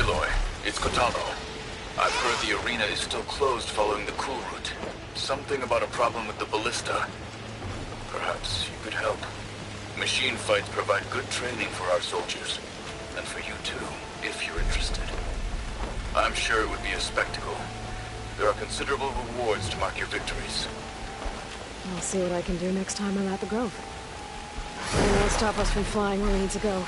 Aloy, it's Kotalo. I've heard the arena is still closed following the cool route. Something about a problem with the ballista. Perhaps you could help. Machine fights provide good training for our soldiers. And for you too, if you're interested. I'm sure it would be a spectacle. There are considerable rewards to mark your victories. I'll see what I can do next time I'm at the Grove. It won't stop us from flying where we need to go.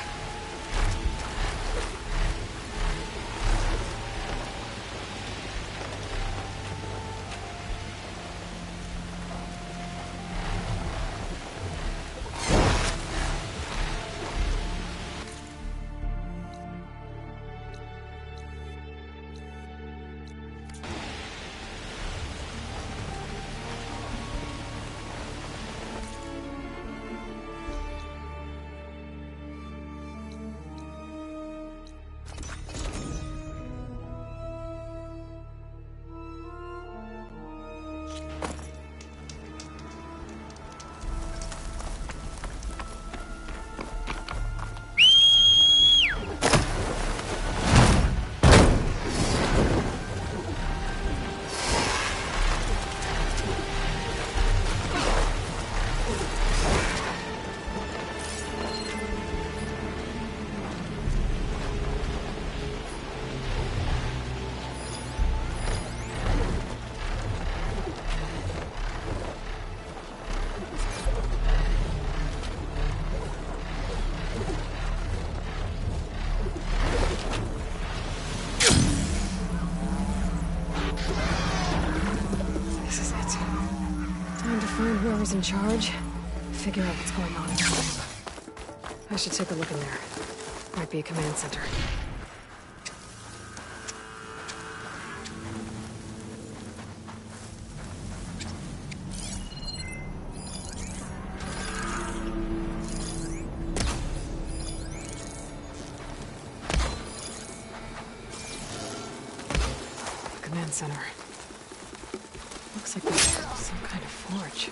Whoever's in charge, figure out what's going on. I should take a look in there. Might be a command center. Command center. Looks like there's some kind of forge.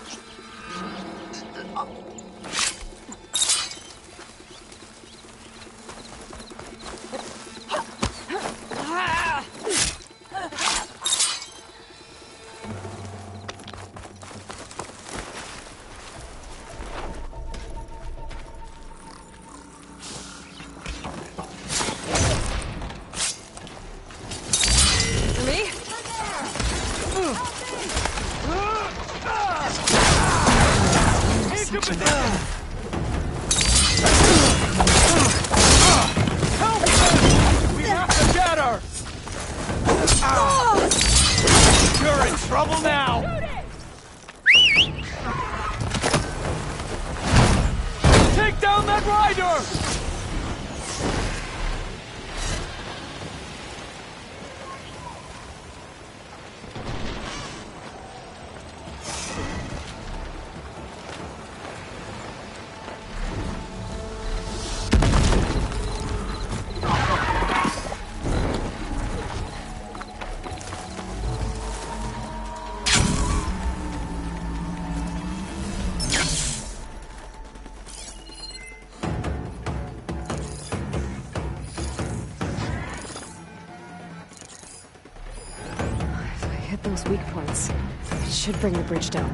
Those weak points. It should bring the bridge down.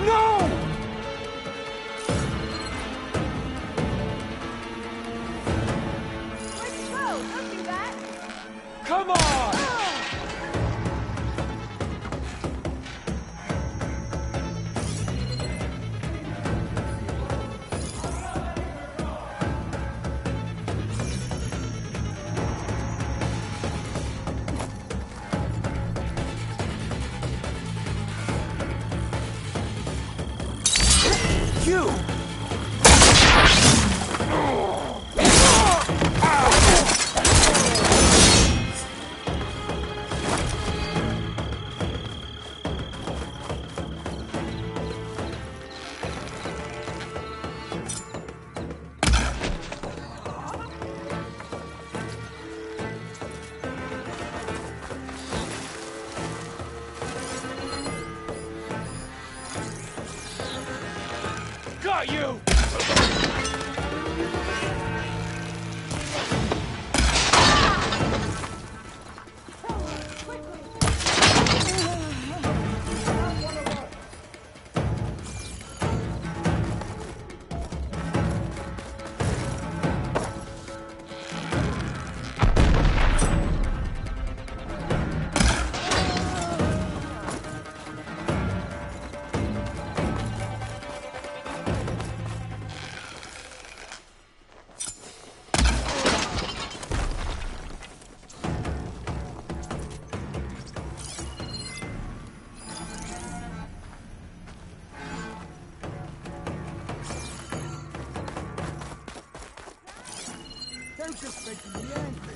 No! you! Got you! They're just making me angry.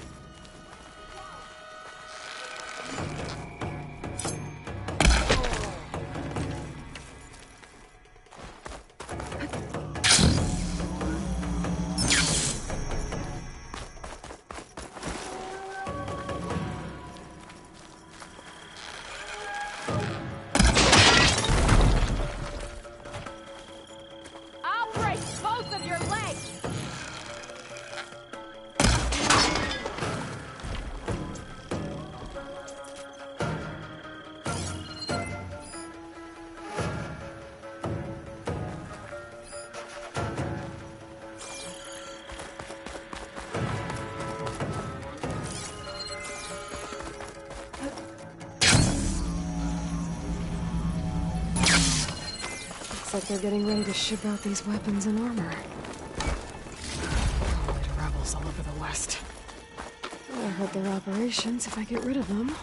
I'll break both of your legs! Looks like they're getting ready to ship out these weapons and armor. Probably to rebels all over the West. That'll hurt their operations if I get rid of them.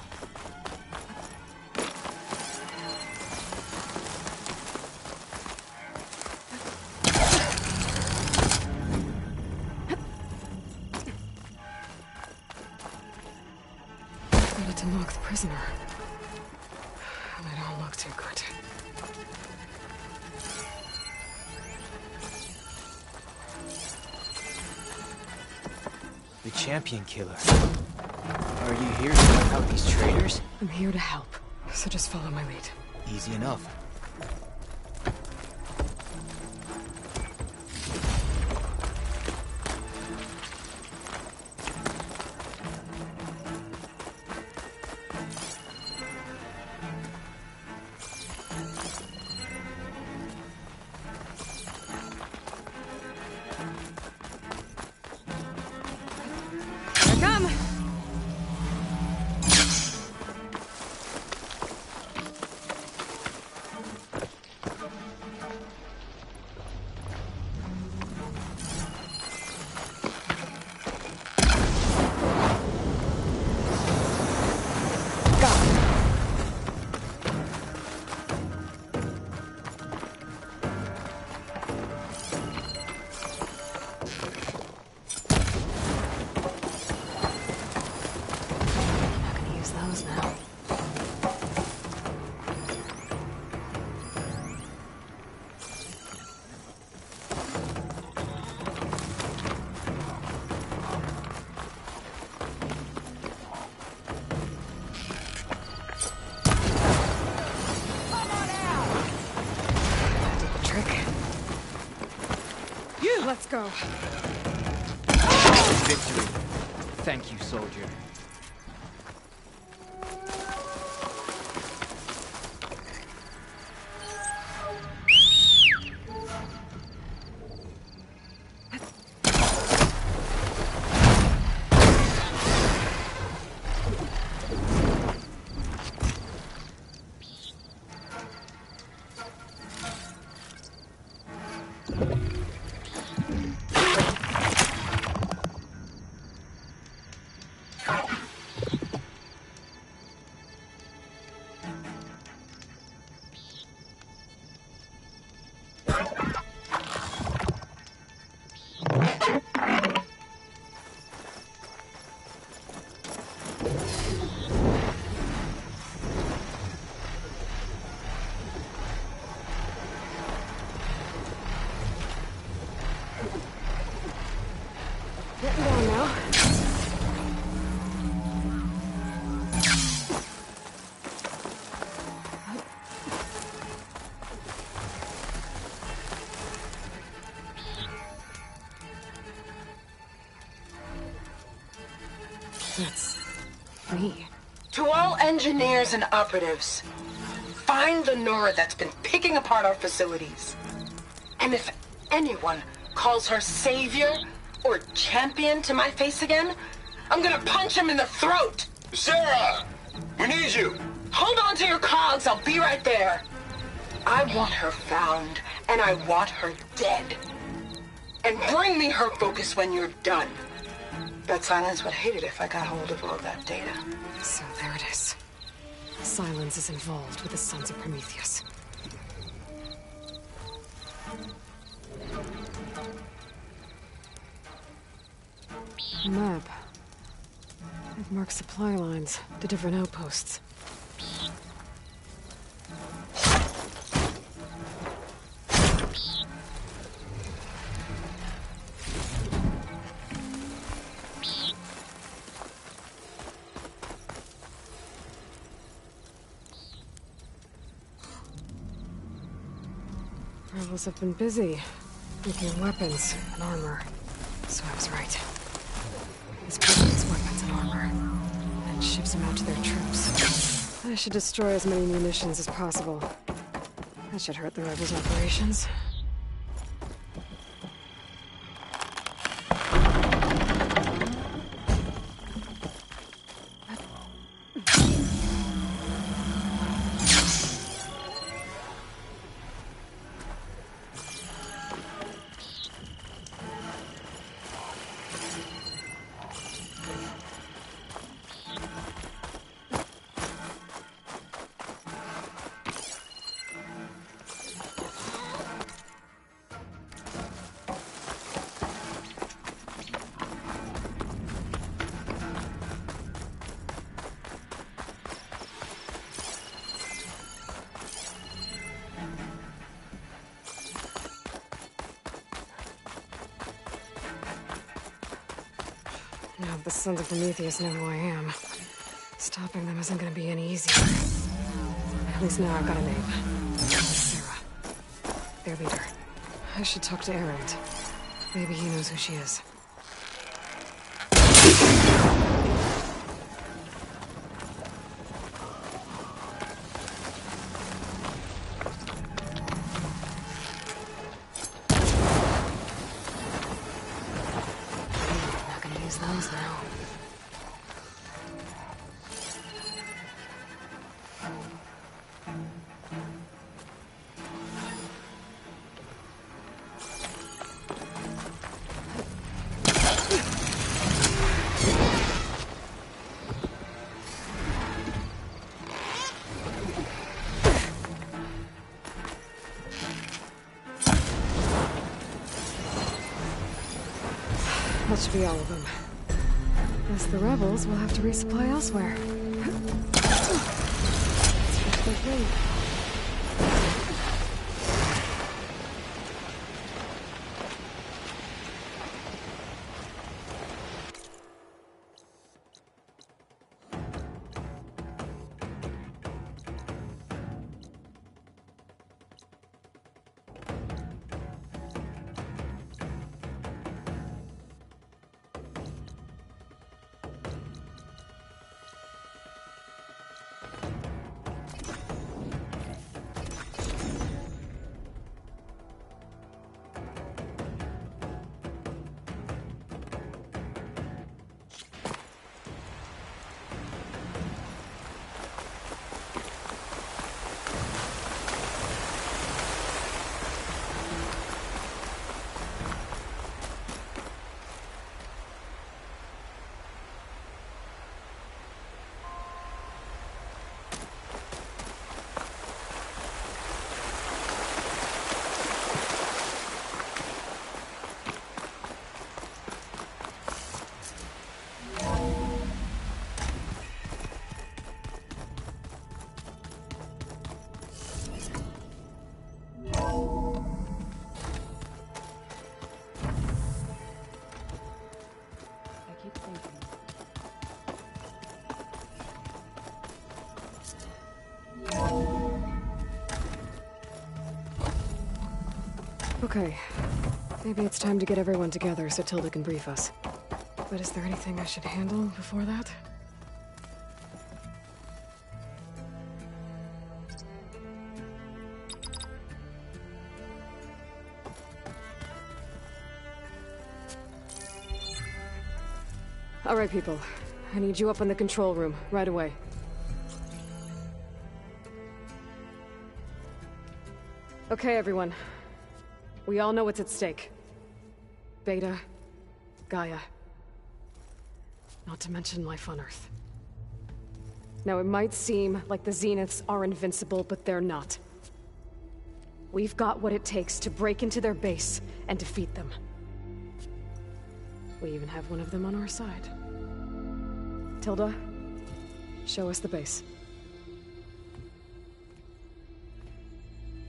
Needed to knock the prisoner. They don't look too good. The champion killer. Are you here to help out these traitors? I'm here to help, so just follow my lead. Easy enough. Here I come! Not gonna use those now. That did the trick. Let's go. Victory. Thank you, soldier. That's... me. To all engineers and operatives, find the Nora that's been picking apart our facilities. And if anyone calls her savior or champion to my face again, I'm gonna punch him in the throat! Sarah! We need you! Hold on to your cogs, I'll be right there. I want her found, and I want her dead. And bring me her focus when you're done. Bet Silence would hate it if I got hold of all that data. So there it is. Silence is involved with the Sons of Prometheus. Map. It marks supply lines to different outposts. Rebels have been busy making weapons and armor, so I was right. This provides weapons and armor, and ships them out to their troops. I should destroy as many munitions as possible. That should hurt the rebels' operations. Now the Sons of Prometheus know who I am. Stopping them isn't gonna be any easier. At least now I've got a name. Sarah. Their leader. I should talk to Erend. Maybe he knows who she is. Those now. That should be all of them. Guess the rebels will have to resupply elsewhere. Okay. Maybe it's time to get everyone together so Tilda can brief us. But is there anything I should handle before that? All right, people. I need you up in the control room, right away. Okay, everyone. We all know what's at stake. Beta, Gaia. Not to mention life on Earth. Now, it might seem like the Zeniths are invincible, but they're not. We've got what it takes to break into their base and defeat them. We even have one of them on our side. Tilda, show us the base.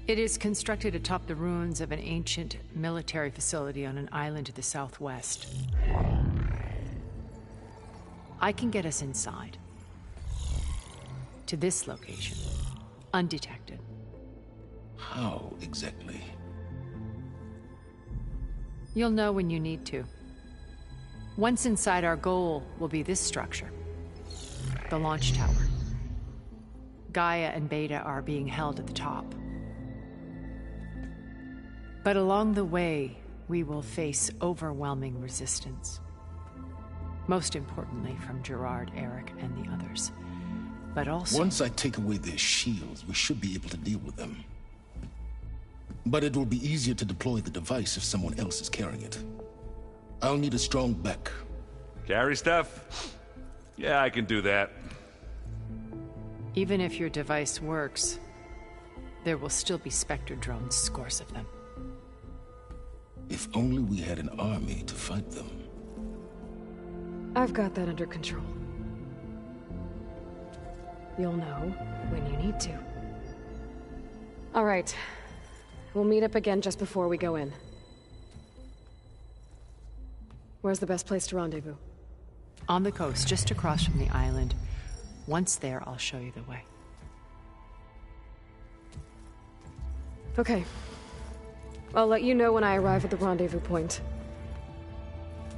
It is constructed atop the ruins of an ancient military facility on an island to the southwest. I can get us inside. To this location. Undetected. How exactly? You'll know when you need to. Once inside, our goal will be this structure. The launch tower. Gaia and Beta are being held at the top. But along the way, we will face overwhelming resistance. Most importantly from Gerard, Eric, and the others. But also... Once I take away their shields, we should be able to deal with them. But it will be easier to deploy the device if someone else is carrying it. I'll need a strong back. Carry stuff? Yeah, I can do that. Even if your device works, there will still be Spectre drones, scores of them. If only we had an army to fight them. I've got that under control. You'll know when you need to. All right. We'll meet up again just before we go in. Where's the best place to rendezvous? On the coast, just across from the island. Once there, I'll show you the way. Okay. I'll let you know when I arrive at the rendezvous point.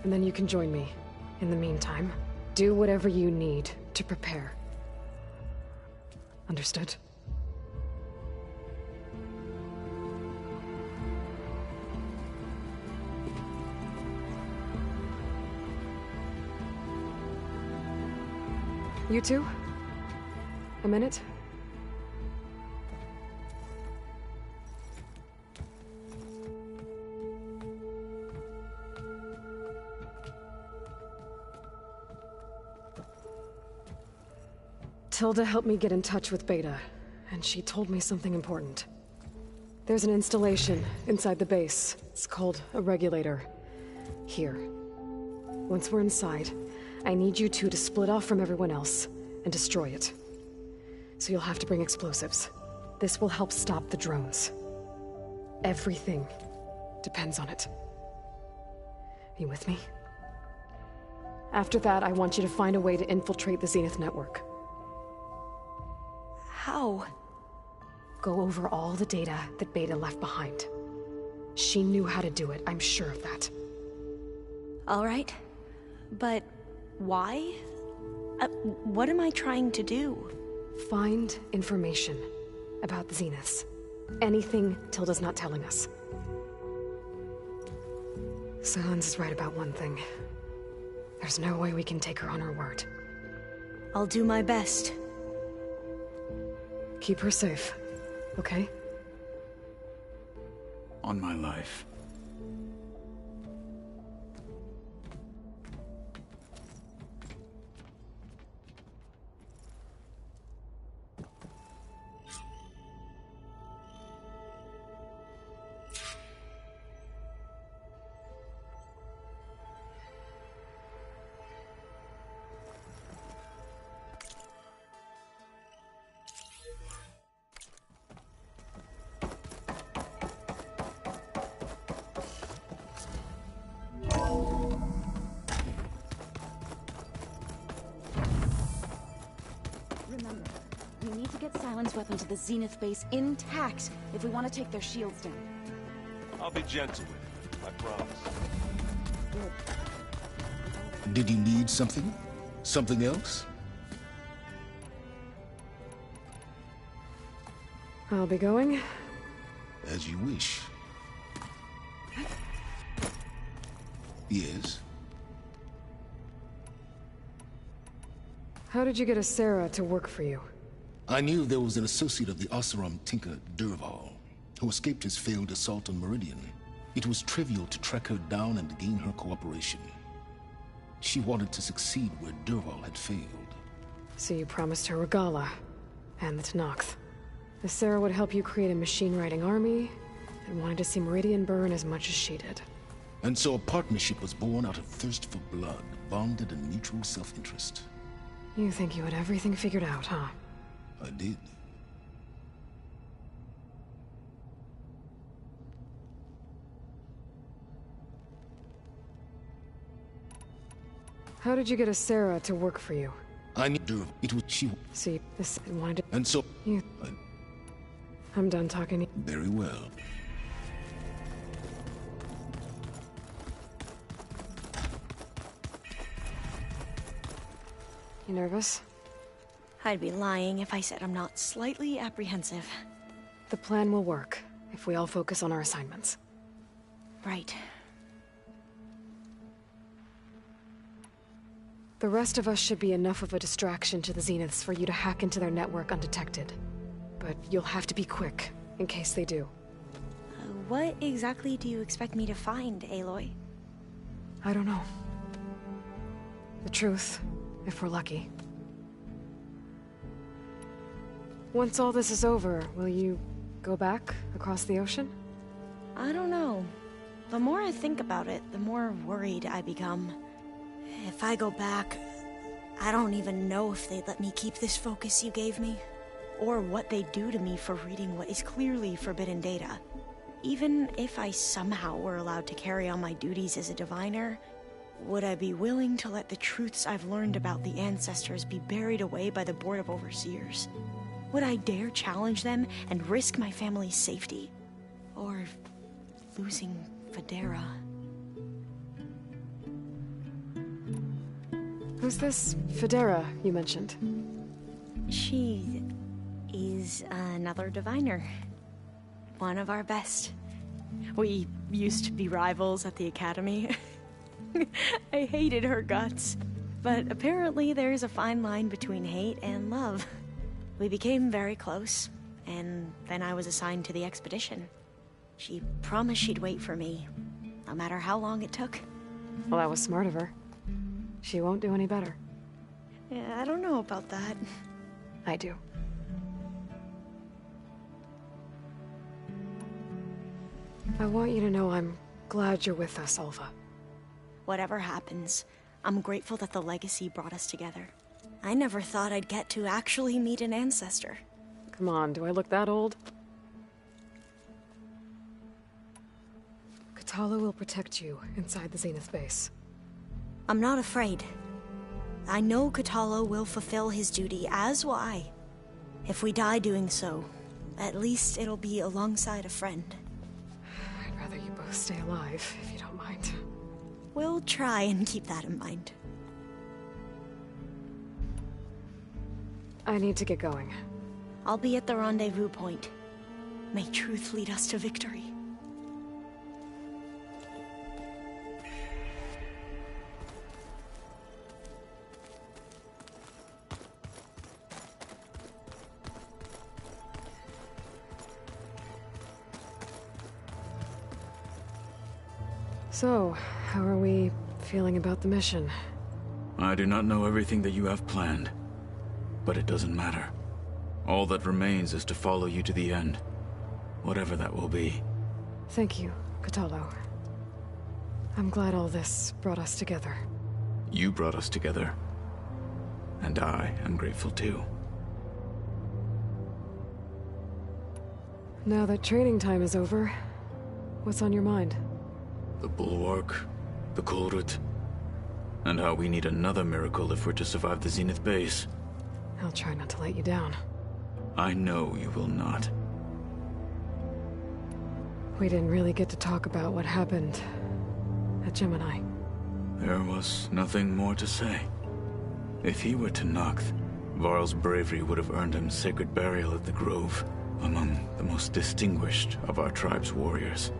And then you can join me. In the meantime, do whatever you need to prepare. Understood? You two? A minute? Tilda helped me get in touch with Beta, and she told me something important. There's an installation inside the base. It's called a regulator. Here. Once we're inside, I need you two to split off from everyone else and destroy it. So you'll have to bring explosives. This will help stop the drones. Everything depends on it. You with me? After that, I want you to find a way to infiltrate the Zenith network. How? Go over all the data that Beta left behind. She knew how to do it, I'm sure of that. All right. But why? What am I trying to do? Find information about the Zeniths. Anything Tilda's not telling us. Sylens is right about one thing. There's no way we can take her on her word. I'll do my best. Keep her safe, okay? On my life. Remember, we need to get Sylens' weapon to the Zenith base intact if we want to take their shields down. I'll be gentle with it, I promise. Good. Did you need something? Something else? I'll be going. As you wish. Yes? How did you get Asera to work for you? I knew there was an associate of the Oseram tinker, Dervahl, who escaped his failed assault on Meridian. It was trivial to track her down and gain her cooperation. She wanted to succeed where Dervahl had failed. So you promised her Regala and the Tenakth. Asera would help you create a machine-riding army, and wanted to see Meridian burn as much as she did. And so a partnership was born out of thirst for blood, bonded in mutual self-interest. You think you had everything figured out, huh? I did. How did you get Asera to work for you? I need her. It was she. See, this wanted to... And so... You... I'm done talking. Very well. You nervous? I'd be lying if I said I'm not slightly apprehensive. The plan will work, if we all focus on our assignments. Right. The rest of us should be enough of a distraction to the Zeniths for you to hack into their network undetected. But you'll have to be quick, in case they do. What exactly do you expect me to find, Aloy? I don't know. The truth, if we're lucky. Once all this is over, will you go back across the ocean? I don't know. The more I think about it, the more worried I become. If I go back, I don't even know if they'd let me keep this focus you gave me, or what they'd do to me for reading what is clearly forbidden data. Even if I somehow were allowed to carry on my duties as a diviner, would I be willing to let the truths I've learned about the ancestors be buried away by the Board of Overseers? Would I dare challenge them and risk my family's safety? Or losing Federa? Who's this Federa you mentioned? She is another diviner. One of our best. We used to be rivals at the academy. I hated her guts. But apparently there's a fine line between hate and love. We became very close, and then I was assigned to the expedition. She promised she'd wait for me, no matter how long it took. Well, that was smart of her. She won't do any better. Yeah, I don't know about that. I do. I want you to know I'm glad you're with us, Alva. Whatever happens, I'm grateful that the legacy brought us together. I never thought I'd get to actually meet an ancestor. Come on, do I look that old? Kotallo will protect you inside the Zenith base. I'm not afraid. I know Kotallo will fulfill his duty, as will I. If we die doing so, at least it'll be alongside a friend. I'd rather you both stay alive, if you don't mind. We'll try and keep that in mind. I need to get going. I'll be at the rendezvous point. May truth lead us to victory. So, how are we feeling about the mission? I do not know everything that you have planned, but it doesn't matter. All that remains is to follow you to the end, whatever that will be. Thank you, Kotallo. I'm glad all this brought us together. You brought us together, and I am grateful too. Now that training time is over, what's on your mind? The Bulwark, the Kulrut, and how we need another miracle if we're to survive the Zenith base. I'll try not to let you down. I know you will not. We didn't really get to talk about what happened at Gemini. There was nothing more to say. If he were to Noct, Varl's bravery would have earned him sacred burial at the Grove, among the most distinguished of our tribe's warriors.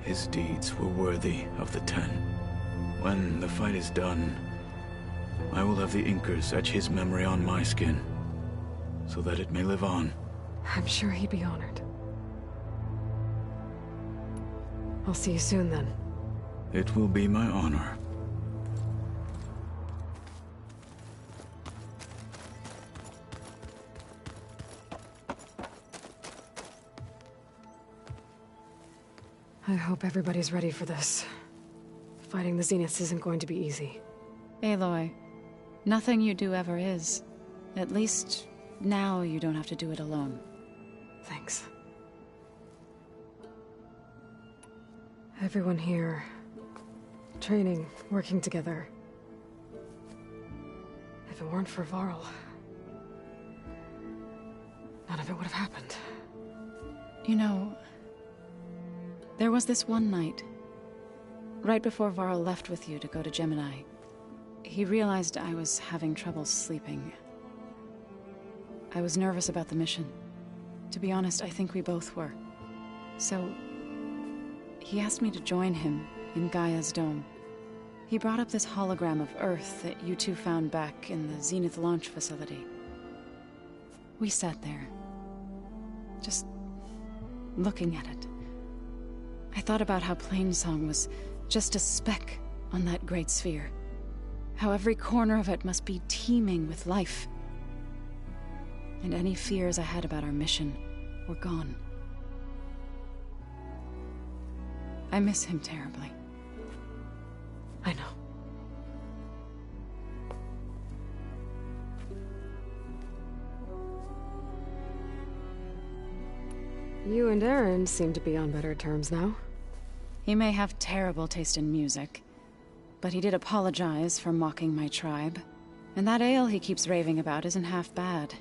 His deeds were worthy of the Ten. When the fight is done, I will have the Inkers etch his memory on my skin, so that it may live on. I'm sure he'd be honored. I'll see you soon, then. It will be my honor. I hope everybody's ready for this. Fighting the Zeniths isn't going to be easy. Aloy, nothing you do ever is. At least, now you don't have to do it alone. Thanks. Everyone here... training, working together. If it weren't for Varl... none of it would have happened. You know... there was this one night, right before Varl left with you to go to Gemini. He realized I was having trouble sleeping. I was nervous about the mission. To be honest, I think we both were. So, he asked me to join him in Gaia's dome. He brought up this hologram of Earth that you two found back in the Zenith launch facility. We sat there, just looking at it. I thought about how Plainsong was just a speck on that great sphere. How every corner of it must be teeming with life. And any fears I had about our mission were gone. I miss him terribly. I know. You and Aaron seem to be on better terms now. He may have terrible taste in music, but he did apologize for mocking my tribe. And that ale he keeps raving about isn't half bad.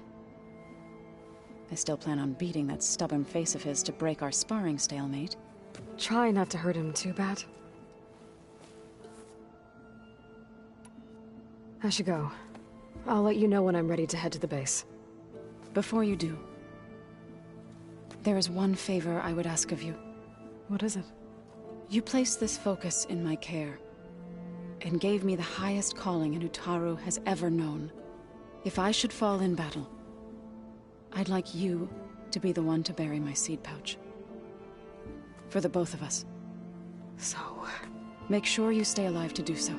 I still plan on beating that stubborn face of his to break our sparring stalemate. Try not to hurt him too bad. I should go. I'll let you know when I'm ready to head to the base. Before you do, there is one favor I would ask of you. What is it? You placed this focus in my care, and gave me the highest calling an Utaru has ever known. If I should fall in battle, I'd like you to be the one to bury my seed pouch. For the both of us. So... make sure you stay alive to do so.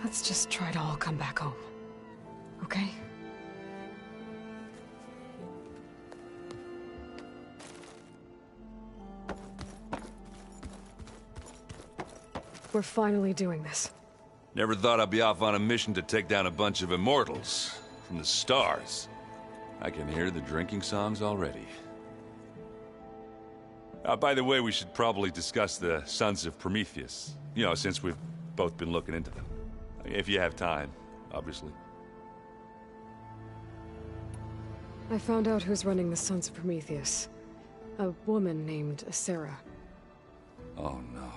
let's just try to all come back home. Okay? We're finally doing this. Never thought I'd be off on a mission to take down a bunch of immortals from the stars. I can hear the drinking songs already. By the way, we should probably discuss the Sons of Prometheus. You know, since we've both been looking into them. If you have time, obviously. I found out who's running the Sons of Prometheus. A woman named Sarah. Oh no.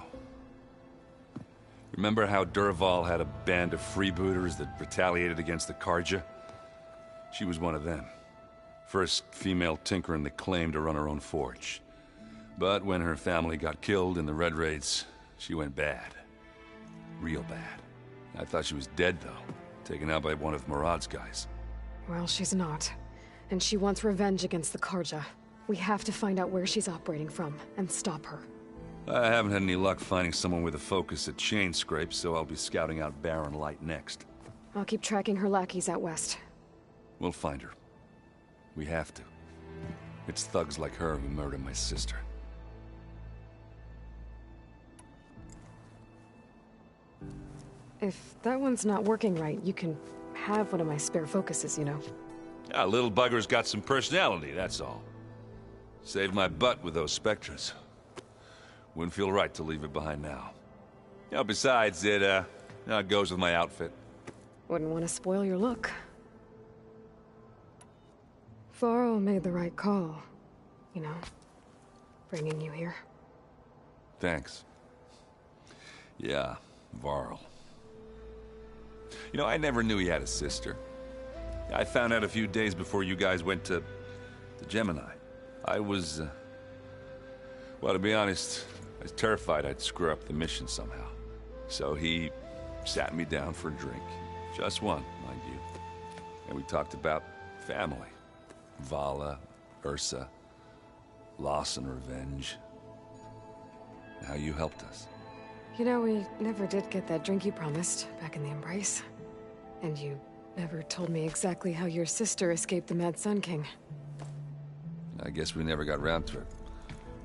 Remember how Durval had a band of freebooters that retaliated against the Carja? She was one of them. First female tinker in the claim to run her own forge. But when her family got killed in the Red Raids, she went bad. Real bad. I thought she was dead, though. Taken out by one of Murad's guys. Well, she's not. And she wants revenge against the Carja. We have to find out where she's operating from, and stop her. I haven't had any luck finding someone with a focus at chain scrapes, so I'll be scouting out Baron Light next. I'll keep tracking her lackeys out west. We'll find her. We have to. It's thugs like her who murdered my sister. If that one's not working right, you can have one of my spare focuses, you know. Yeah, little bugger's got some personality, that's all. Saved my butt with those Spectres. Wouldn't feel right to leave it behind now. You know, besides, it goes with my outfit. Wouldn't want to spoil your look. Varl made the right call. You know, bringing you here. Thanks. Yeah, Varl. You know, I never knew he had a sister. I found out a few days before you guys went to Gemini. I was, well, to be honest, I was terrified I'd screw up the mission somehow. So he sat me down for a drink. Just one, mind you. And we talked about family. Vala, Ursa, loss and revenge. How you helped us. You know, we never did get that drink you promised back in the Embrace. And you never told me exactly how your sister escaped the Mad Sun King. I guess we never got around to it.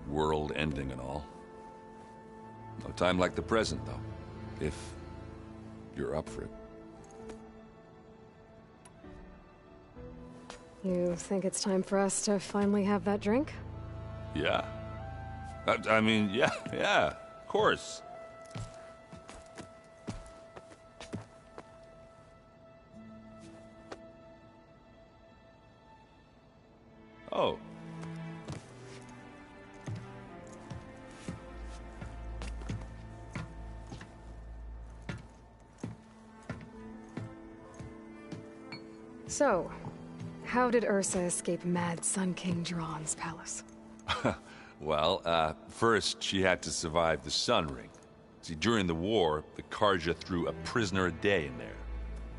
World ending and all. No time like the present, though. If you're up for it. You think it's time for us to finally have that drink? Yeah. I mean, yeah, of course. Oh. So, how did Ursa escape Mad Sun King Jiran's palace? Well, first she had to survive the Sun Ring. See, during the war, the Carja threw a prisoner a day in there.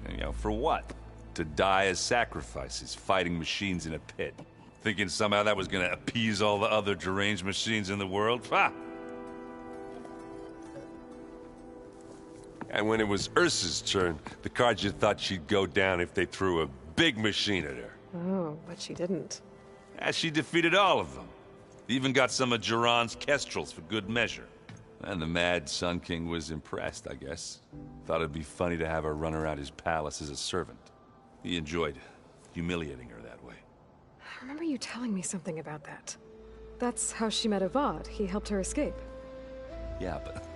And, you know, for what? To die as sacrifices, fighting machines in a pit. Thinking somehow that was gonna appease all the other deranged machines in the world? Ha! And when it was Ursa's turn, the Carja thought she'd go down if they threw a big machine at her. Oh, but she didn't. And she defeated all of them. Even got some of Jiran's kestrels for good measure. And the Mad Sun King was impressed, I guess. Thought it'd be funny to have her run around his palace as a servant. He enjoyed humiliating her that way. I remember you telling me something about that. That's how she met Avad. He helped her escape. Yeah, but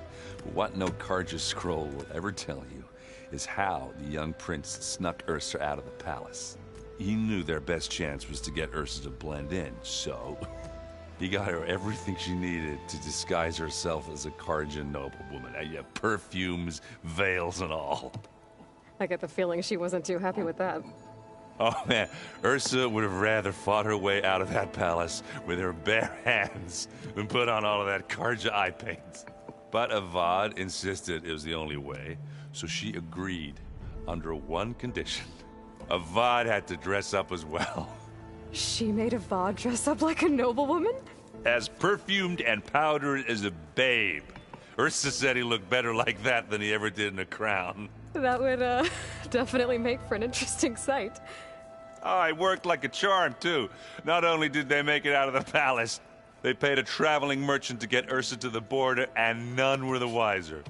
what no Carja scroll will ever tell you is how the young prince snuck Ursa out of the palace. He knew their best chance was to get Ursa to blend in, so he got her everything she needed to disguise herself as a Carja noblewoman. Yeah, perfumes, veils, and all. I get the feeling she wasn't too happy with that. Oh man, Ursa would have rather fought her way out of that palace with her bare hands than put on all of that Carja eye paint. But Avad insisted it was the only way, so she agreed under one condition. Avad had to dress up as well. She made Avad dress up like a noblewoman? As perfumed and powdered as a babe. Ursa said he looked better like that than he ever did in a crown. That would, definitely make for an interesting sight. Oh, it worked like a charm, too. Not only did they make it out of the palace, they paid a traveling merchant to get Ursa to the border, and none were the wiser.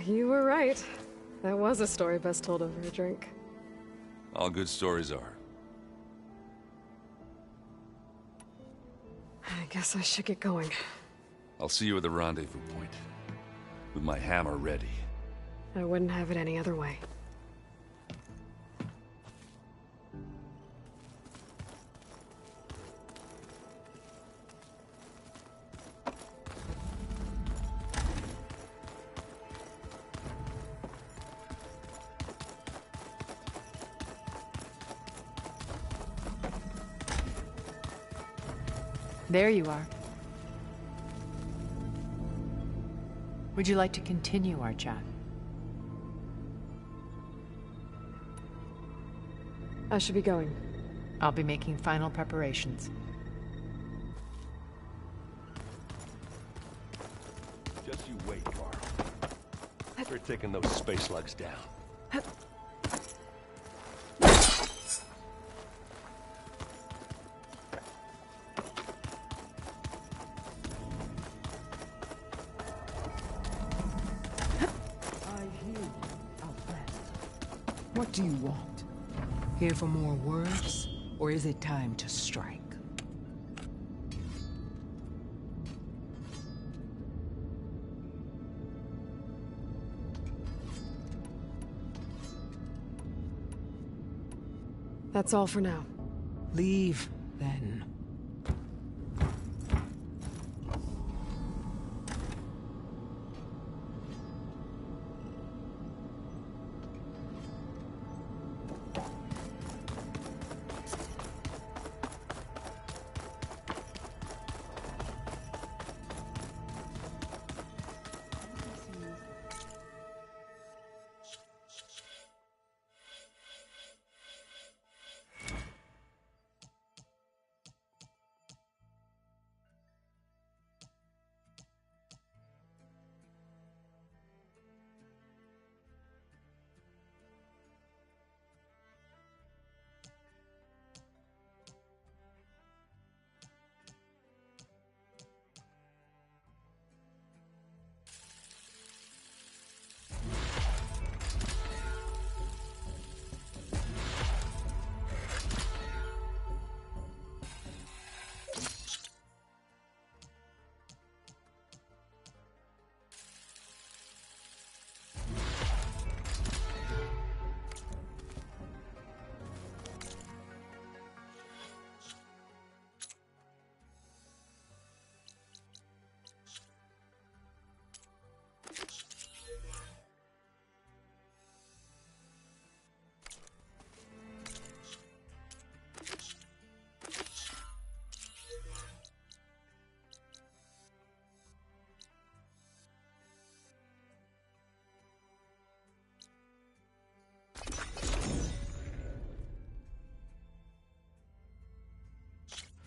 You were right. That was a story best told over a drink. All good stories are. I guess I should get going. I'll see you at the rendezvous point. With my hammer ready. I wouldn't have it any other way. There you are. Would you like to continue our chat? I should be going. I'll be making final preparations. Just you wait, Varl. We're taking those space slugs down. What do you want? Here for more words, or is it time to strike? That's all for now. Leave, then.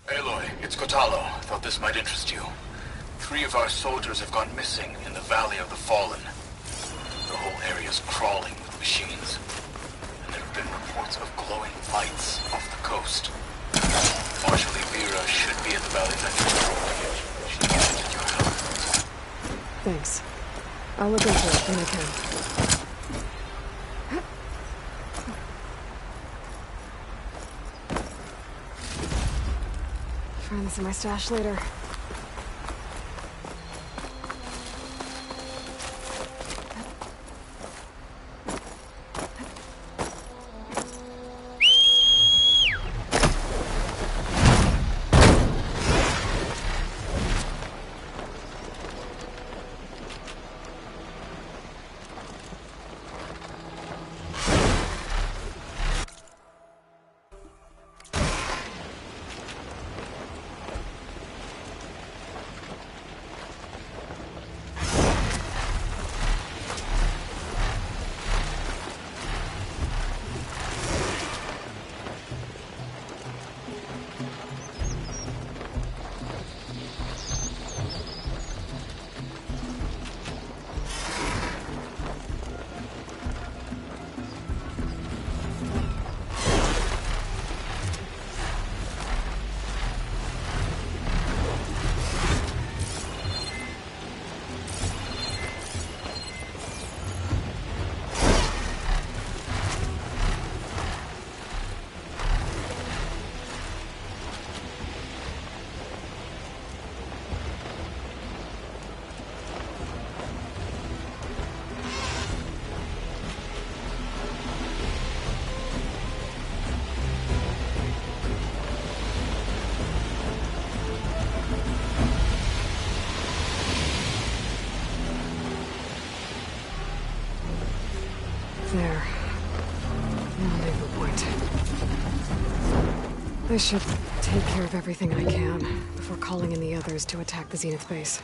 Aloy, it's Kotalo. Thought this might interest you. 3 of our soldiers have gone missing in the Valley of the Fallen. The whole area's crawling with machines. And there have been reports of glowing lights off the coast. Marshal Vera should be at the Valley's entrance. She needs your help. Thanks. I'll look into it when I can. Find this in my stash later. There. Rendezvous point. I should take care of everything I can before calling in the others to attack the Zenith base.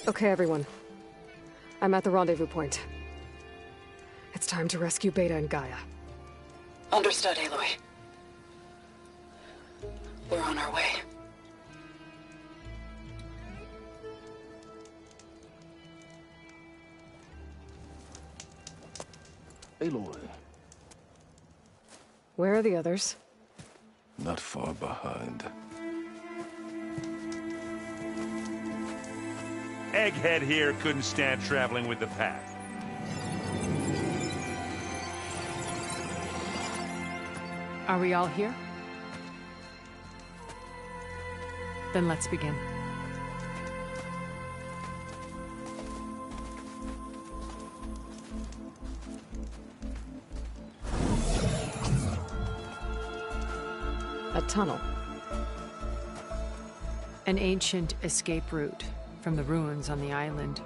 Okay, everyone. I'm at the rendezvous point. It's time to rescue Beta and Gaia. Understood, Aloy. We're on our way. Aloy, Where are the others? Not far behind. Egghead here couldn't stand traveling with the pack. Are we all here? Then let's begin. A tunnel. An ancient escape route from the ruins on the island.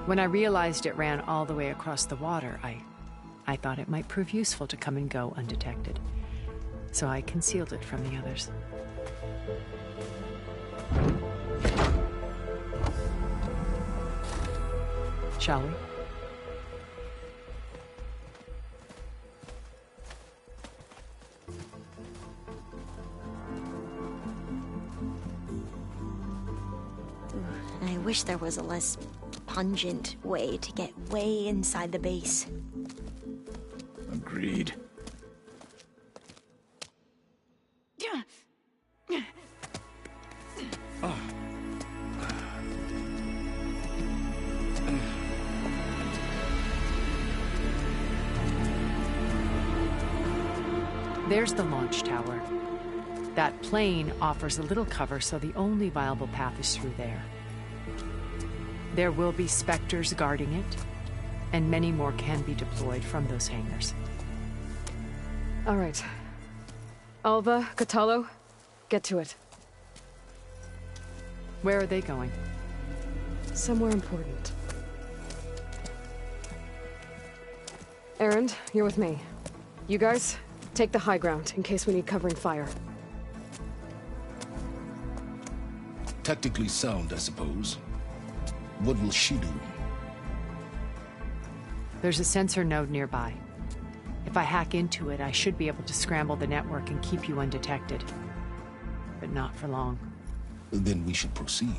When I realized it ran all the way across the water, I thought it might prove useful to come and go undetected. So I concealed it from the others. Shall we? I wish there was a less pungent way to get way inside the base. Agreed. There's the launch tower. That plane offers a little cover, so the only viable path is through there. There will be Spectres guarding it, and many more can be deployed from those hangars. All right. Alva, Kotallo, get to it. Where are they going? Somewhere important. Erend, you're with me. You guys, take the high ground in case we need covering fire. Tactically sound, I suppose. What will she do? There's a sensor node nearby. If I hack into it, I should be able to scramble the network and keep you undetected. But not for long. Then we should proceed.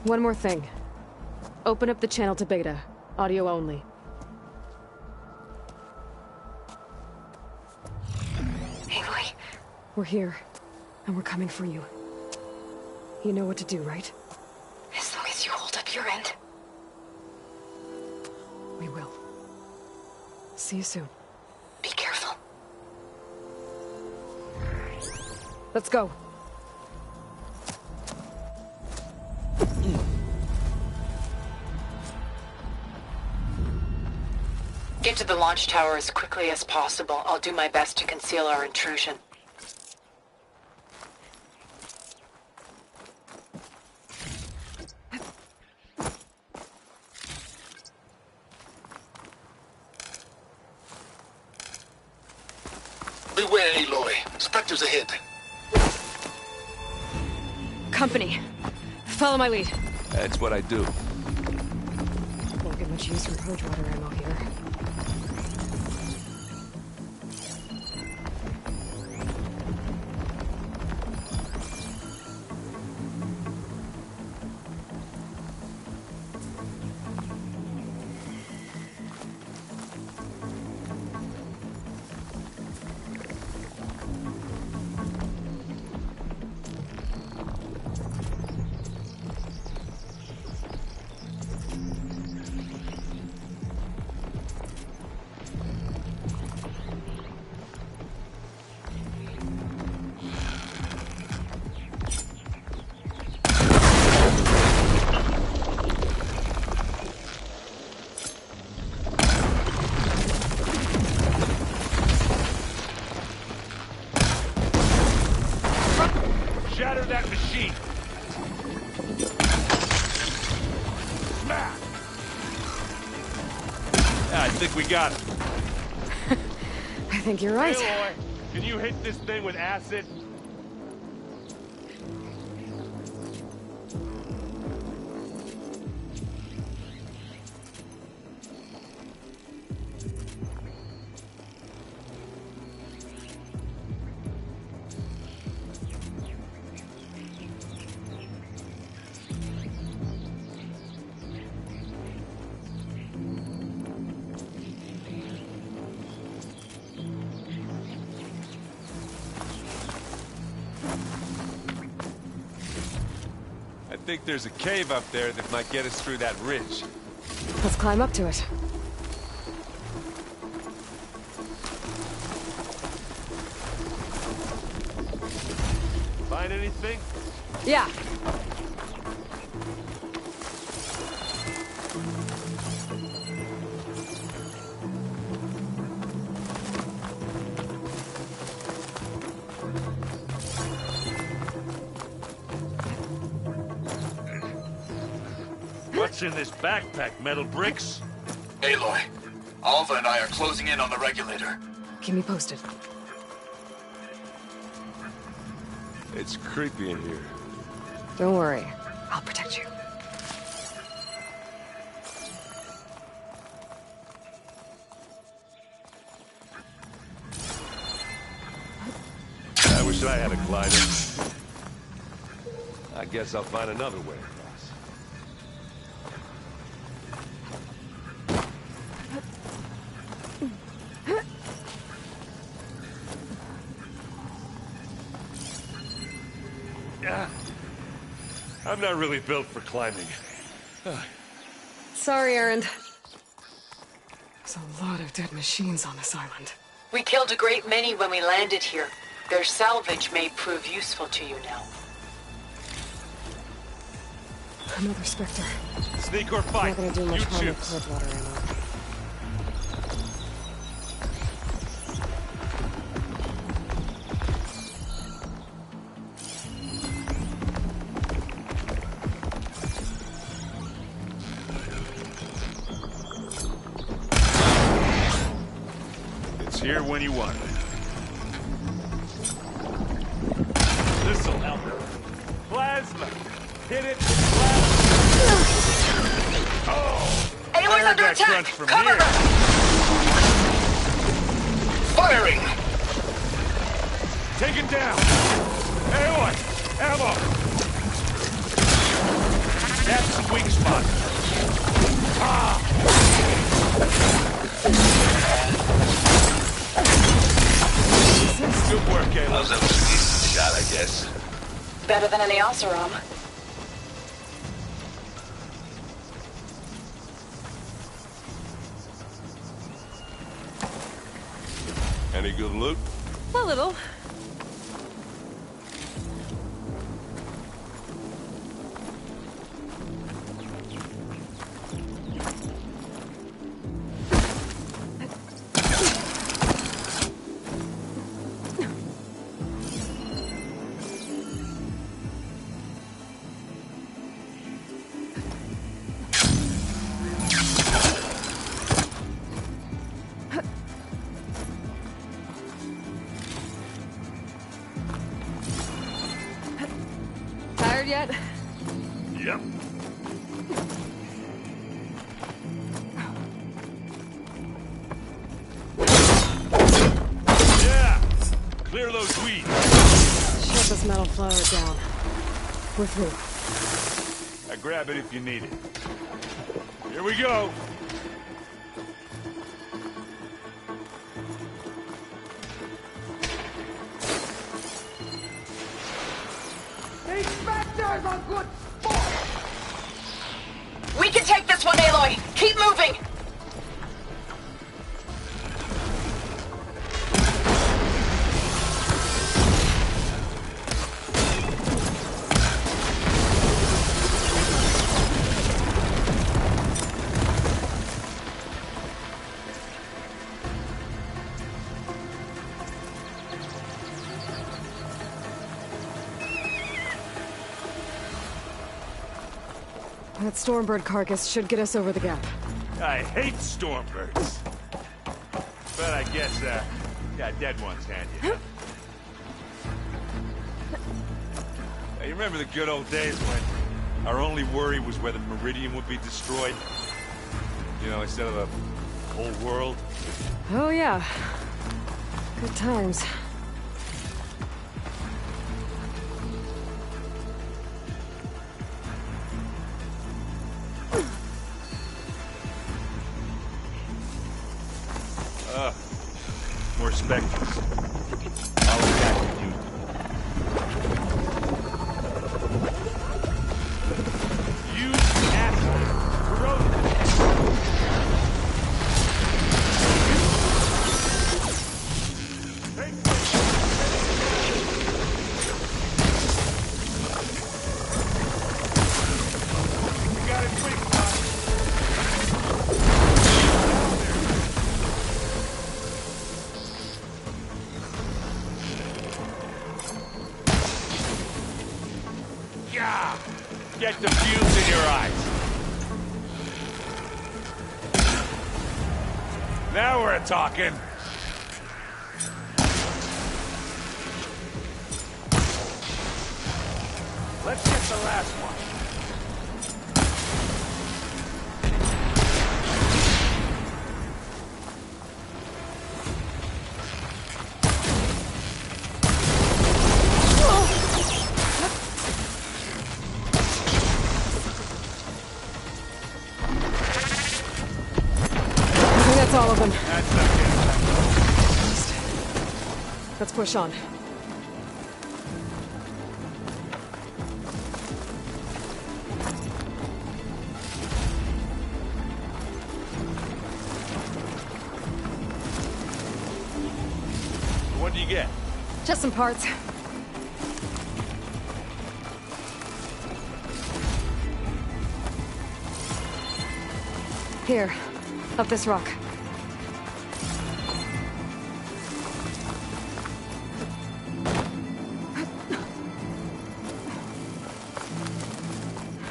One more thing. Open up the channel to Beta. Audio only. Aloy. We're here, and we're coming for you. You know what to do, right? As long as you hold up your end. We will. See you soon. Be careful. Let's go. Get to the launch tower as quickly as possible. I'll do my best to conceal our intrusion. Beware, Aloy. Spectres ahead. Company. Follow my lead. That's what I do. Won't get much use from purge water ammo here. Shatter that machine! Smack! I think we got it. I think you're right. Aloy, can you hit this thing with acid? think there's a cave up there that might get us through that ridge. Let's climb up to it. Find anything? Yeah. What's in this backpack? Metal bricks? Aloy, Alva and I are closing in on the regulator. Keep me posted. It's creepy in here. Don't worry. I'll protect you. I wish I had a glider. I guess I'll find another way across. I'm not really built for climbing. Sorry, Erend. There's a lot of dead machines on this island. We killed a great many when we landed here. Their salvage may prove useful to you now. Another Spectre. Sneak or fight. Not gonna do much You harm with choose. Coldwater ammo. It's here when you want it. This'll help. Plasma! Hit it! Plasma! Oh! Aloy's under that attack! crunch from Cover here. her! Firing! Take it down! Aloy! Ammo! That's the weak spot. Ah! Good work, Aloy. That was a decent shot, I guess. Better than any Oseram. Any good loot? A little. Tired yet? Yep. Yeah! Clear those weeds. Shut this metal flower down. With me. I grab it if you need it. Here we go. We can take this one, Aloy! Keep moving! That Stormbird carcass should get us over the gap. I hate Stormbirds. But I guess, yeah, dead ones hand you. Hey, you remember the good old days when our only worry was whether Meridian would be destroyed? You know, instead of the whole world? Oh yeah. Good times. More Spectres. I'll attack with you. Get the fuse in your eyes. Now we're talking. Let's get the last one. That's all of them. That's not good. Let's push on. What do you get? Just some parts. Here, up this rock.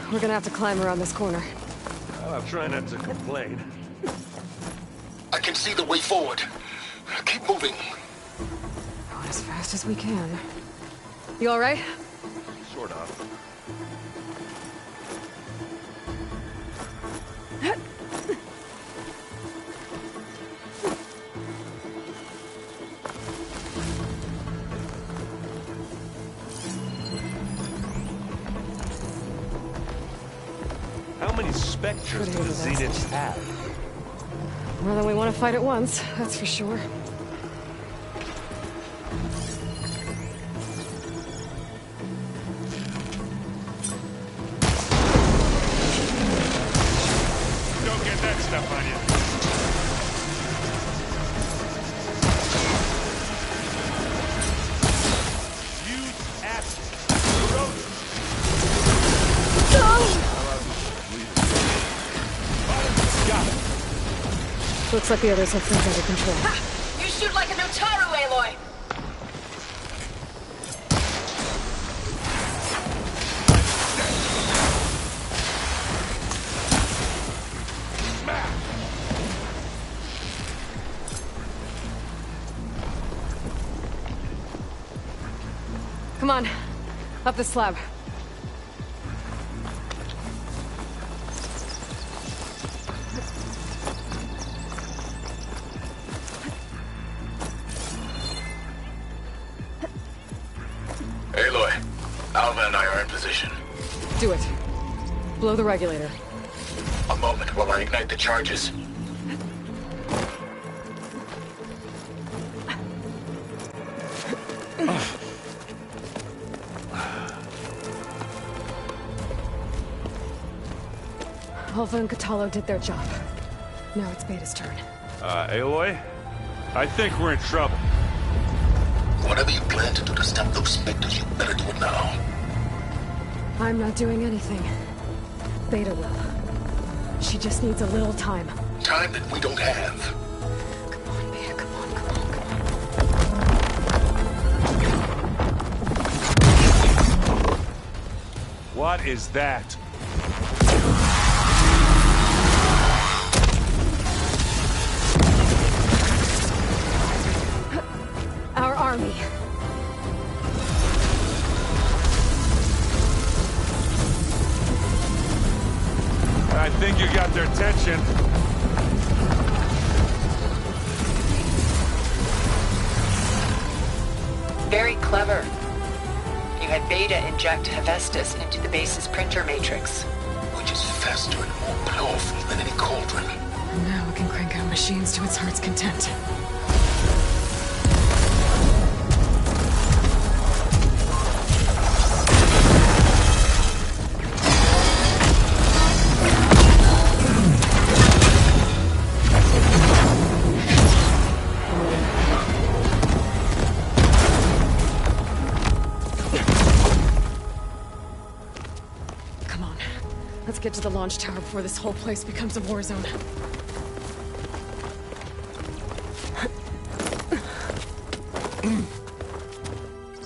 We're gonna have to climb around this corner. Well, I'll try not to complain. I can see the way forward. Keep moving. Going as fast as we can. You all right? Sort of. How many Spectres do the Zeniths have? More than we want to fight at once, that's for sure. Don't get that stuff on you. Use acid. Corrosion. Got it. Looks like the others have things under control. Ha! You shoot like a Notaru, Aloy! Come on, up the slab. Aloy, Alva and I are in position. Do it. Blow the regulator. A moment while I ignite the charges. Alva and Kotallo did their job. Now it's Beta's turn. Aloy? I think we're in trouble. Whatever you plan to do to stop those Spectres, you better do it now. I'm not doing anything. Beta will. She just needs a little time. Time that we don't have. Come on, Beta, come on, come on, come on. What is that? Our army. I think you got their attention. Very clever. You had Beta inject Hephaestus into the base's printer matrix. Which is faster and more powerful than any cauldron. And now it can crank out machines to its heart's content. Let's get to the launch tower before this whole place becomes a war zone.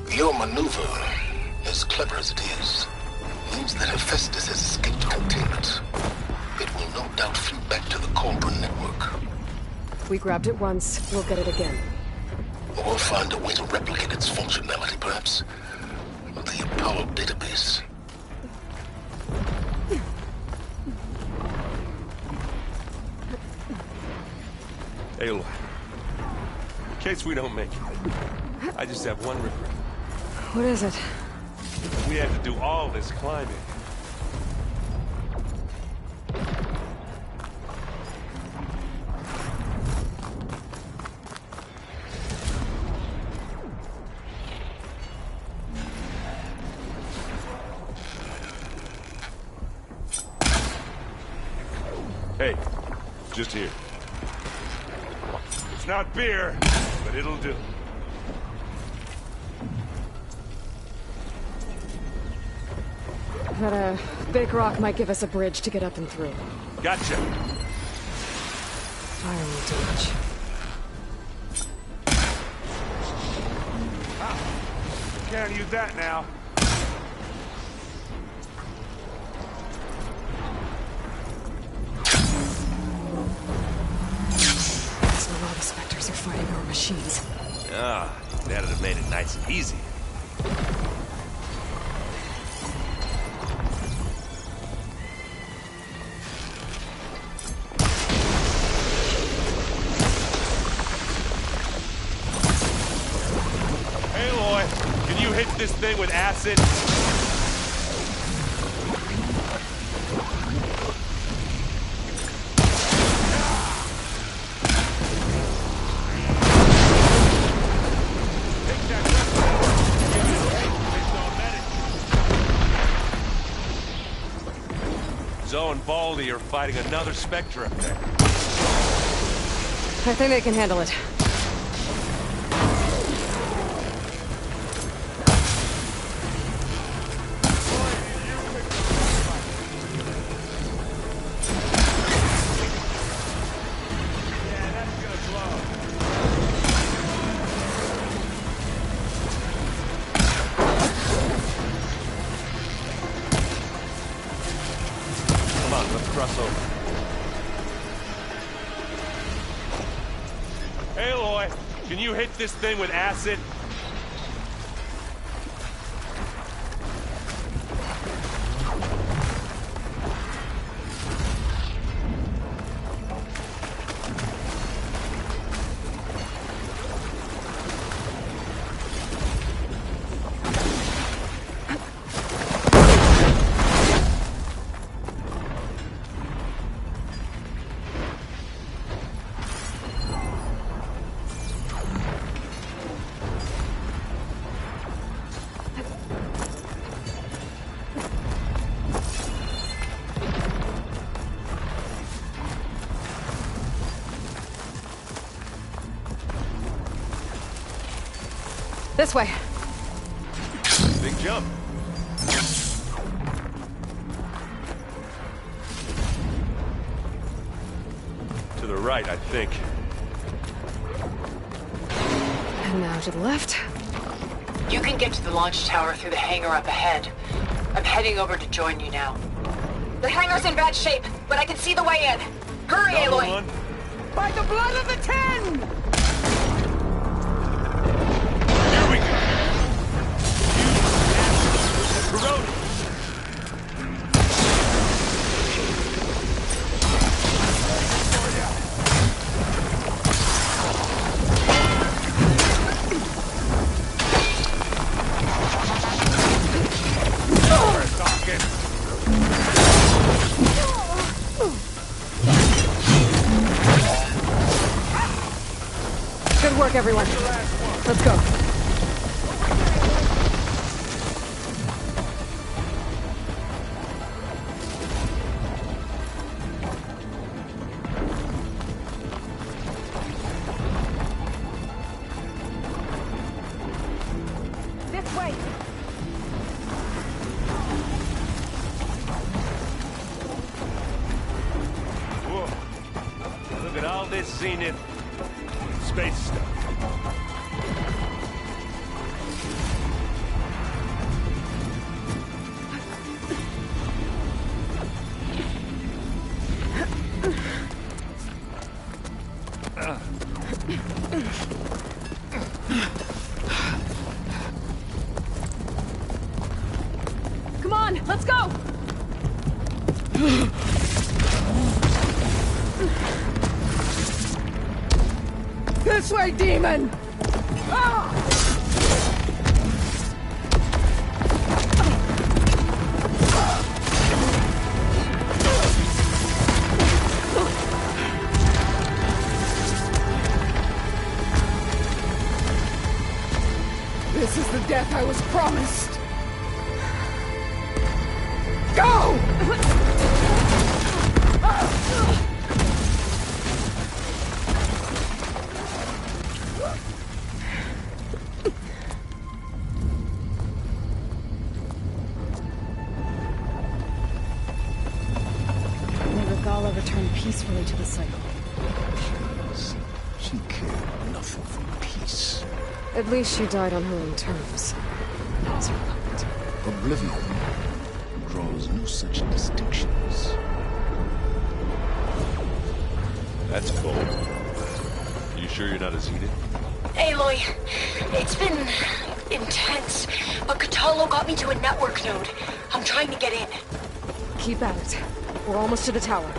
Your maneuver, as clever as it is, means seems that Hephaestus has escaped containment. It will no doubt flew back to the Cauldron network. We grabbed it once, we'll get it again. Or find a way to replicate its functionality, perhaps. The Apollo database. Aloy, in case we don't make it, I just have one regret. What is it? We had to do all this climbing. Hey, just here. It's not beer, but it'll do. That, big rock might give us a bridge to get up and through. Gotcha. Fire won't do much. Can't use that now. So all the Spectres are fighting our machines. Ah, that'd have made it nice and easy. Hit this thing with acid. Zoe and Baldy are fighting another Spectre up there. I think they can handle it. Can you hit this thing with acid? This way. Big jump. To the right, I think. And now to the left. You can get to the launch tower through the hangar up ahead. I'm heading over to join you now. The hangar's in bad shape, but I can see the way in. Hurry, Aloy! By the blood of the Ten! Good work, everyone. Let's go. This way. Whoa. Look at all this zenith space stuff. my demon! This is the death I was promised! Go! May Regala return peacefully to the cycle. She cared nothing for peace. At least she died on her own terms. That was her point. Oblivion draws no such distinctions. That's cool. You sure you're not a Zenith? Aloy, it's been intense, but Kotallo got me to a network node. I'm trying to get in. Keep at it. We're almost to the tower.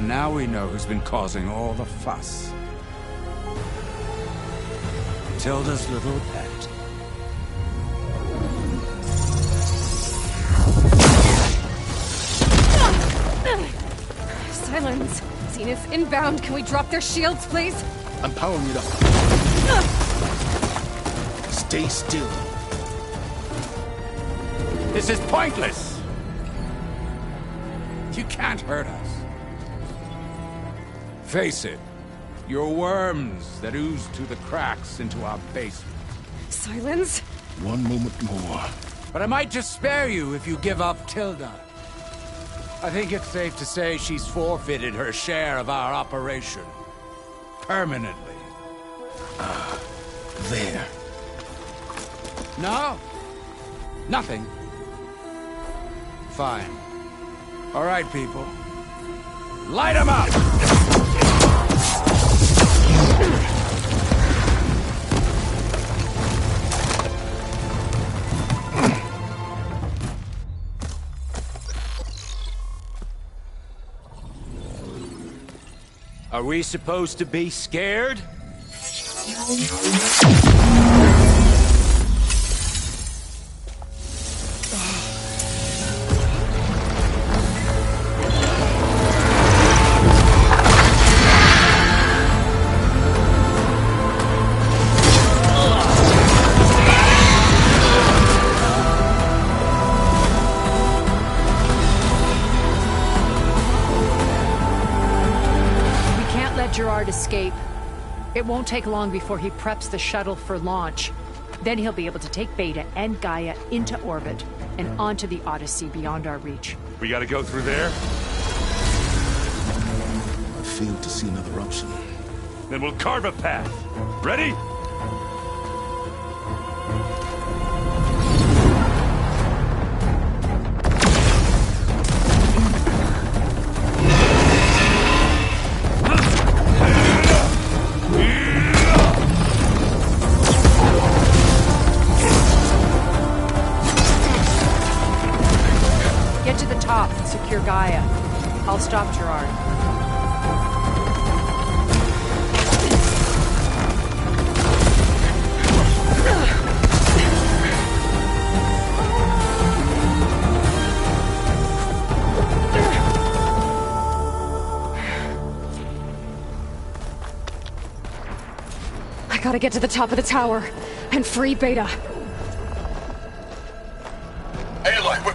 Now we know who's been causing all the fuss. Tilda's little pet. Silence! Zenith inbound! Can we drop their shields, please? I'm powering it up. Stay still. This is pointless! You can't hurt us. Face it, you're worms that ooze through the cracks into our basement. Silence? One moment more. But I might just spare you if you give up Tilda. I think it's safe to say she's forfeited her share of our operation. Permanently. There. No? Nothing? Fine. All right, people. Light 'em up! Are we supposed to be scared? Gerard escape. It won't take long before he preps the shuttle for launch. Then he'll be able to take Beta and Gaia into orbit and onto the Odyssey beyond our reach. We gotta go through there? I failed to see another option. Then we'll carve a path. Ready? Get to the top and secure Gaia. I'll stop Gerard. I gotta get to the top of the tower and free Beta. Aloy,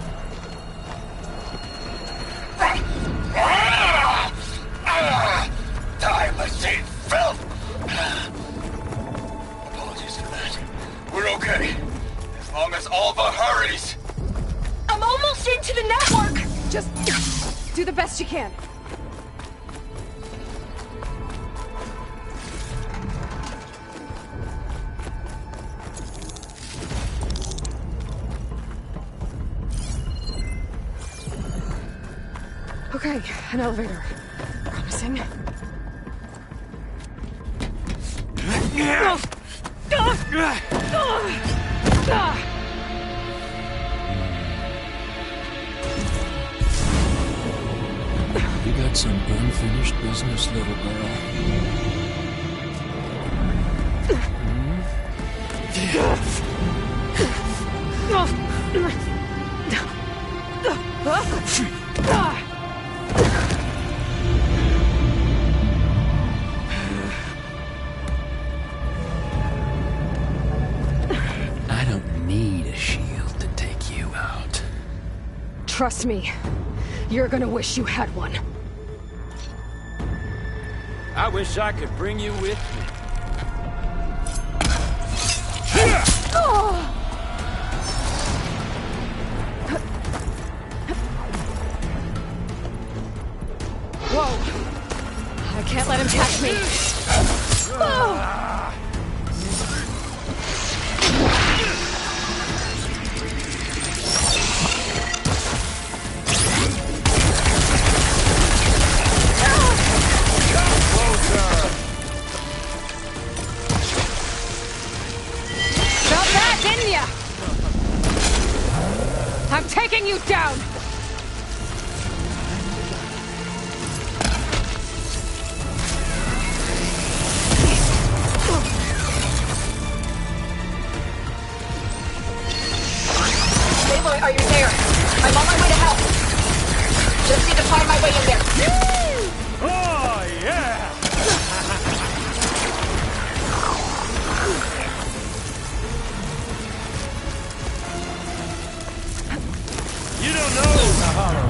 can. Okay, an elevator. Promising. You got some unfinished business, little girl. I don't need a shield to take you out. Trust me, you're gonna wish you had one. I wish I could bring you with me. Whoa! I can't let him catch me. Felt that, didn't ya? I'm taking you down! Aloy, are you there? I'm on my way to help. Just need to find my way in there. Oh, yeah! You don't know, Nahara.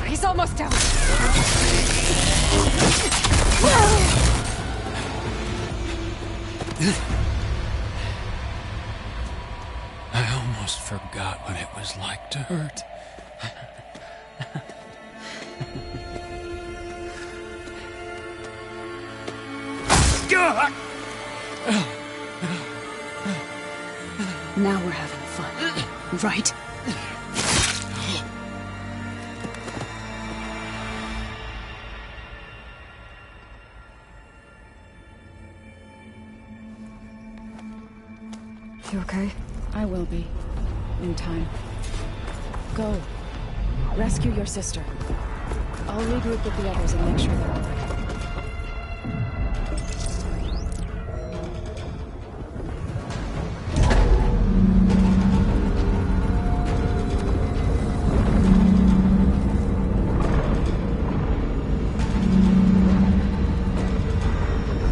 He's almost down. I almost forgot what it was like to hurt. Now we're having fun, right? You okay? I will be. In time. Go. Rescue your sister. I'll regroup with the others and make sure they're all right.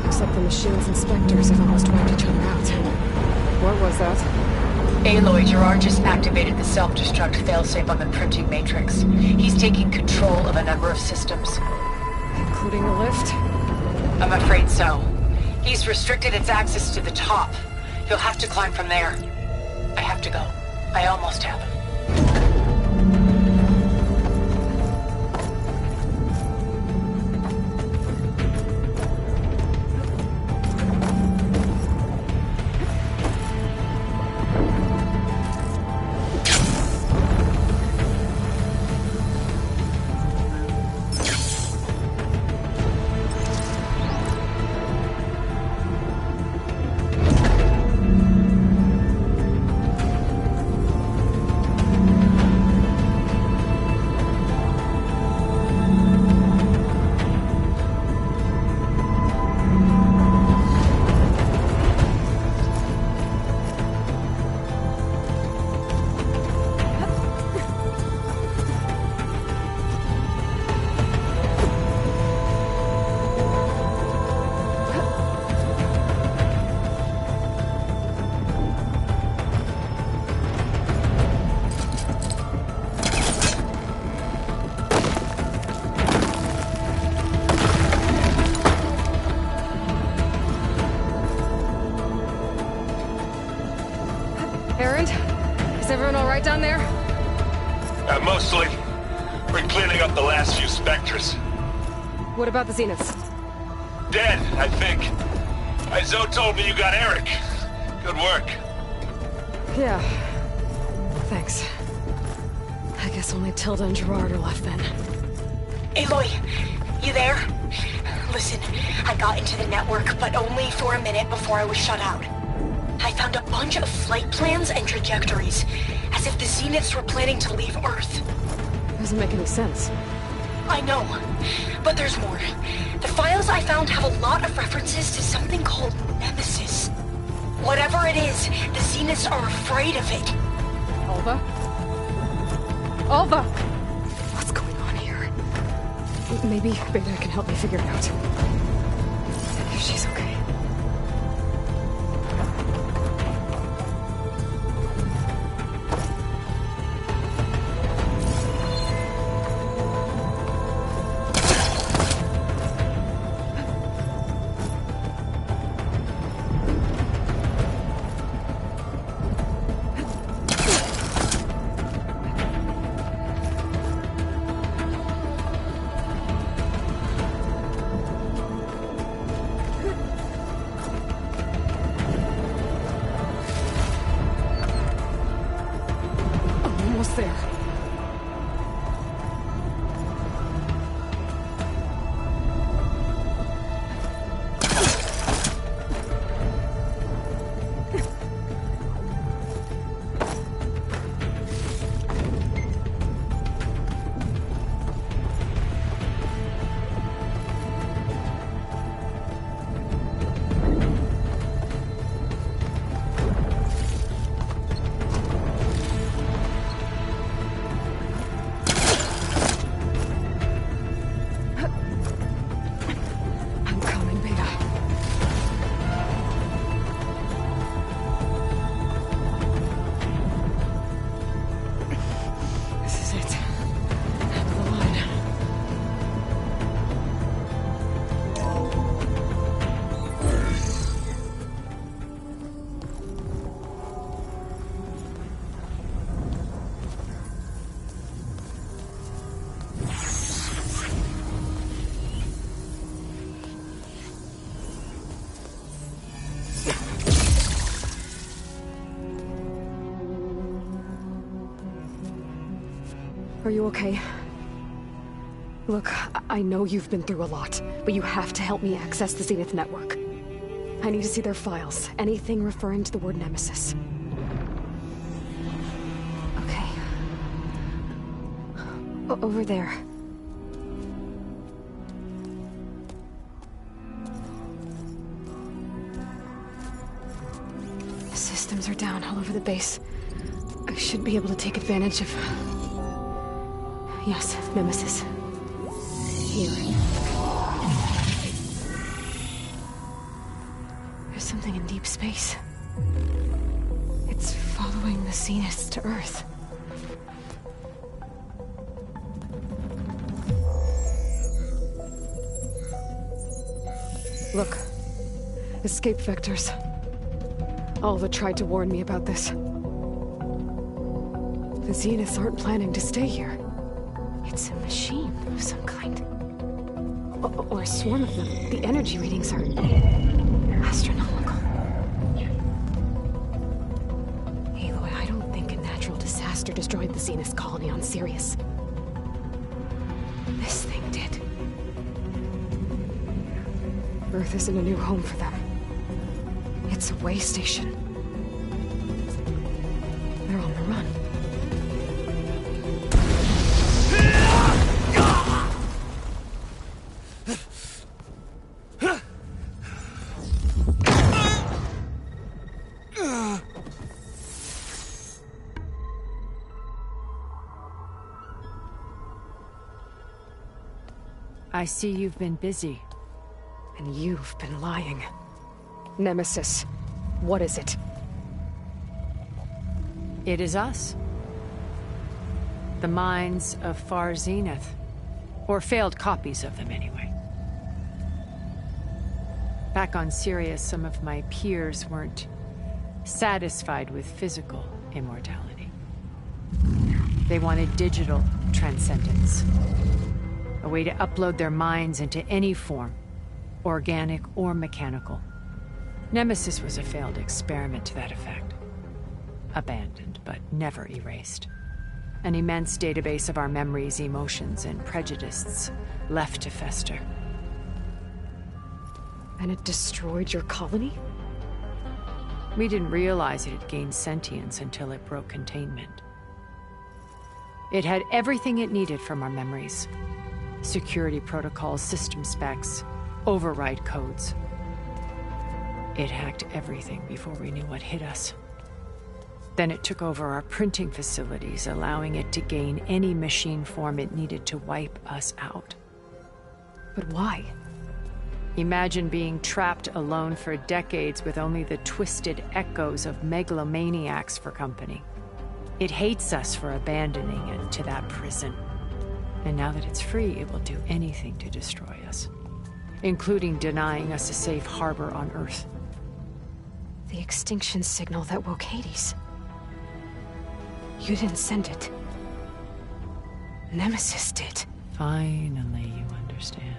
Looks like the machine's inspectors have almost wiped each other out. What was that? Aloy, Gerard just activated the self-destruct failsafe on the printing matrix. He's taking control of a number of systems. Including the lift? I'm afraid so. He's restricted its access to the top. You'll have to climb from there. I have to go. I almost have. the last few Spectres. What about the Zeniths? Dead, I think. Izo told me you got Eric. Good work. Yeah. Thanks. I guess only Tilda and Gerard are left then. Aloy, you there? Listen, I got into the network, but only for a minute before I was shut out. I found a bunch of flight plans and trajectories, as if the Zeniths were planning to leave Earth. Doesn't make any sense. I know, but there's more. The files I found have a lot of references to something called Nemesis. Whatever it is, the Zeniths are afraid of it. Alva? Alva! What's going on here? Maybe Beta can help me figure it out. If she's okay. There. Are you okay? Look, I know you've been through a lot, but you have to help me access the Zenith network. I need to see their files, anything referring to the word Nemesis. Okay. Over there. The systems are down all over the base. I should be able to take advantage of... Yes, Nemesis. Here. There's something in deep space. It's following the Zeniths to Earth. Look. Escape vectors. Alva tried to warn me about this. The Zeniths aren't planning to stay here. It's a machine of some kind. Or a swarm of them. The energy readings are... astronomical. Aloy, I don't think a natural disaster destroyed the Zenith colony on Sirius. This thing did. Earth isn't a new home for them. It's a way station. They're on the run. I see you've been busy. And you've been lying. Nemesis, what is it? It is us. The minds of Far Zenith. Or failed copies of them, anyway. Back on Sirius, some of my peers weren't satisfied with physical immortality. They wanted digital transcendence. A way to upload their minds into any form, organic or mechanical. Nemesis was a failed experiment to that effect. Abandoned, but never erased. An immense database of our memories, emotions, and prejudices left to fester. And it destroyed your colony? We didn't realize it had gained sentience until it broke containment. It had everything it needed from our memories. Security protocols, system specs, override codes. It hacked everything before we knew what hit us. Then it took over our printing facilities, allowing it to gain any machine form it needed to wipe us out. But why? Imagine being trapped alone for decades with only the twisted echoes of megalomaniacs for company. It hates us for abandoning it to that prison. And now that it's free, it will do anything to destroy us, including denying us a safe harbor on Earth. The extinction signal that woke Hades. You didn't send it. Nemesis did. Finally, you understand.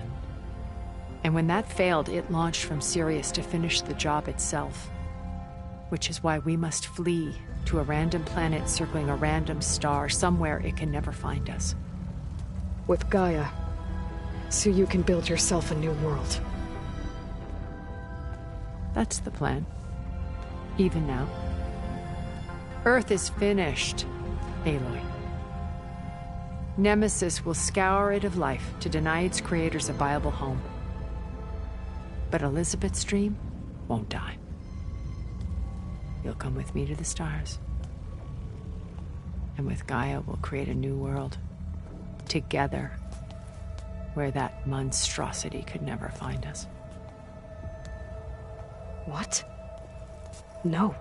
And when that failed, it launched from Sirius to finish the job itself. Which is why we must flee to a random planet circling a random star, somewhere it can never find us. With Gaia. So you can build yourself a new world. That's the plan. Even now. Earth is finished, Aloy. Nemesis will scour it of life to deny its creators a viable home. But Elizabeth's dream won't die. You'll come with me to the stars. And with Gaia, we'll create a new world. Together. Where that monstrosity could never find us. What? No.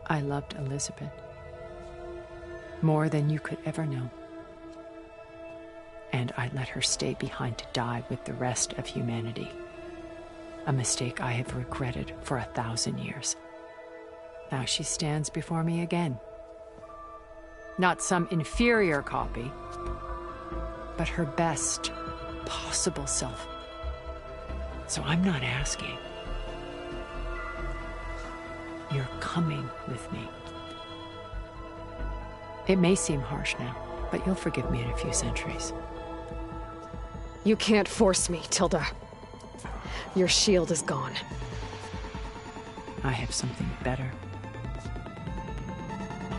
I loved Elizabeth. More than you could ever know. And I let her stay behind to die with the rest of humanity. A mistake I have regretted for 1,000 years. Now she stands before me again. Not some inferior copy, but her best possible self. So I'm not asking. You're coming with me. It may seem harsh now, but you'll forgive me in a few centuries. You can't force me, Tilda. Your shield is gone. I have something better.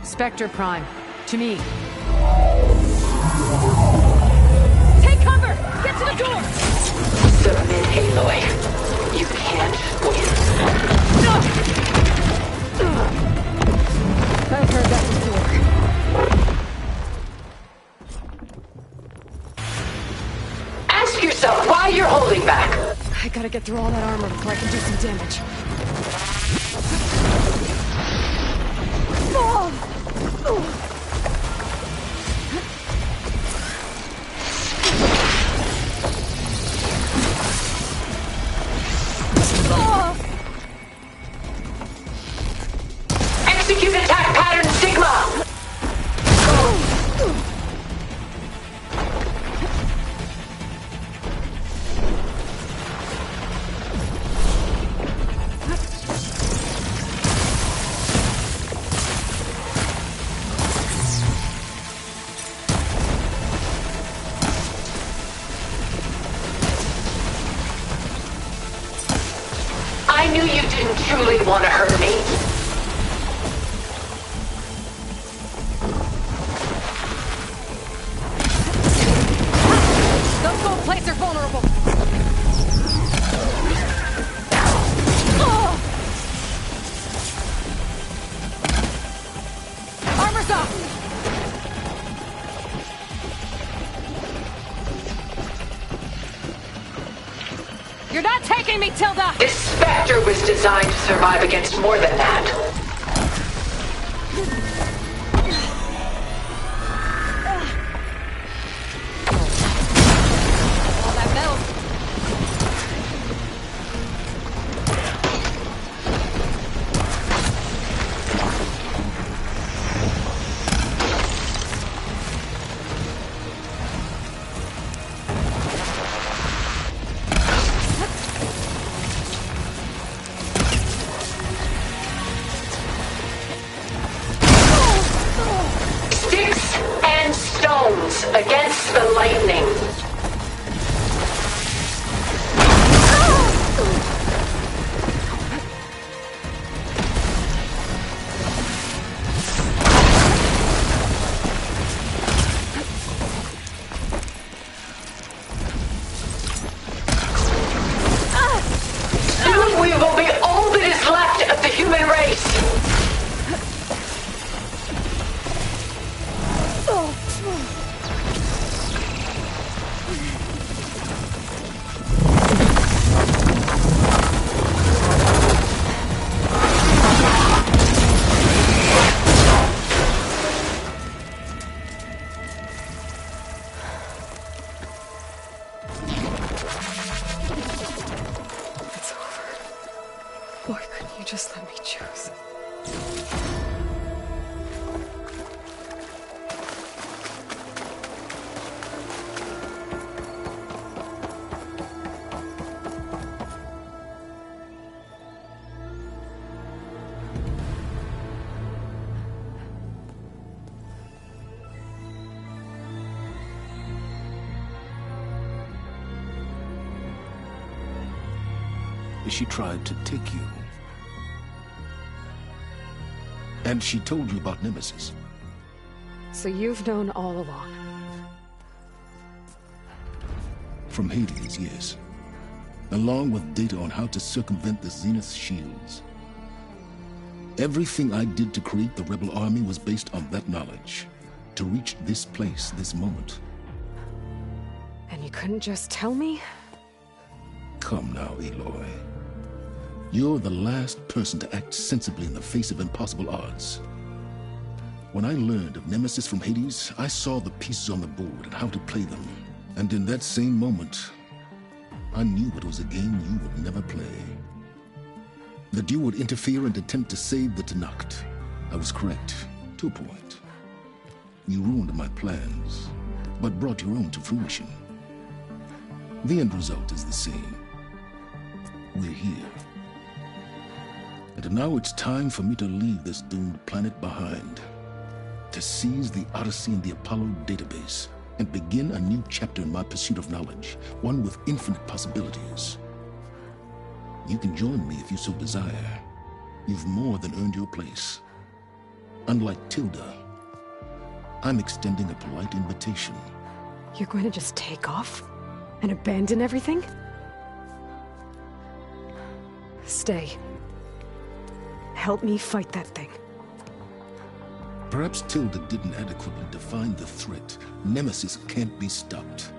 Spectre Prime, to me. Take cover! Get to the door! Submit, Aloy. You can't win. I've heard that before. Ask yourself why you're holding back. I gotta get through all that armor before I can do some damage. Execute attack pattern Sigma! I knew you didn't truly want to hurt me. Those gold plates are vulnerable. Armor's up. You're not taking me, Tilda! This Spectre was designed to survive against more than that. All that metal. just let me choose. She tried to take you. And she told you about Nemesis. So you've known all along? From Hades, yes. Along with data on how to circumvent the Zenith shields. Everything I did to create the Rebel Army was based on that knowledge. To reach this place, this moment. And you couldn't just tell me? Come now, Aloy. You're the last person to act sensibly in the face of impossible odds. When I learned of Nemesis from Hades, I saw the pieces on the board and how to play them. And in that same moment, I knew it was a game you would never play. That you would interfere and attempt to save the Tenakth. I was correct, to a point. You ruined my plans, but brought your own to fruition. The end result is the same. We're here. And now it's time for me to leave this doomed planet behind. To seize the Odyssey and the Apollo database, and begin a new chapter in my pursuit of knowledge, one with infinite possibilities. You can join me if you so desire. You've more than earned your place. Unlike Tilda, I'm extending a polite invitation. You're going to just take off? And abandon everything? Stay. Help me fight that thing. Perhaps Tilda didn't adequately define the threat. Nemesis can't be stopped.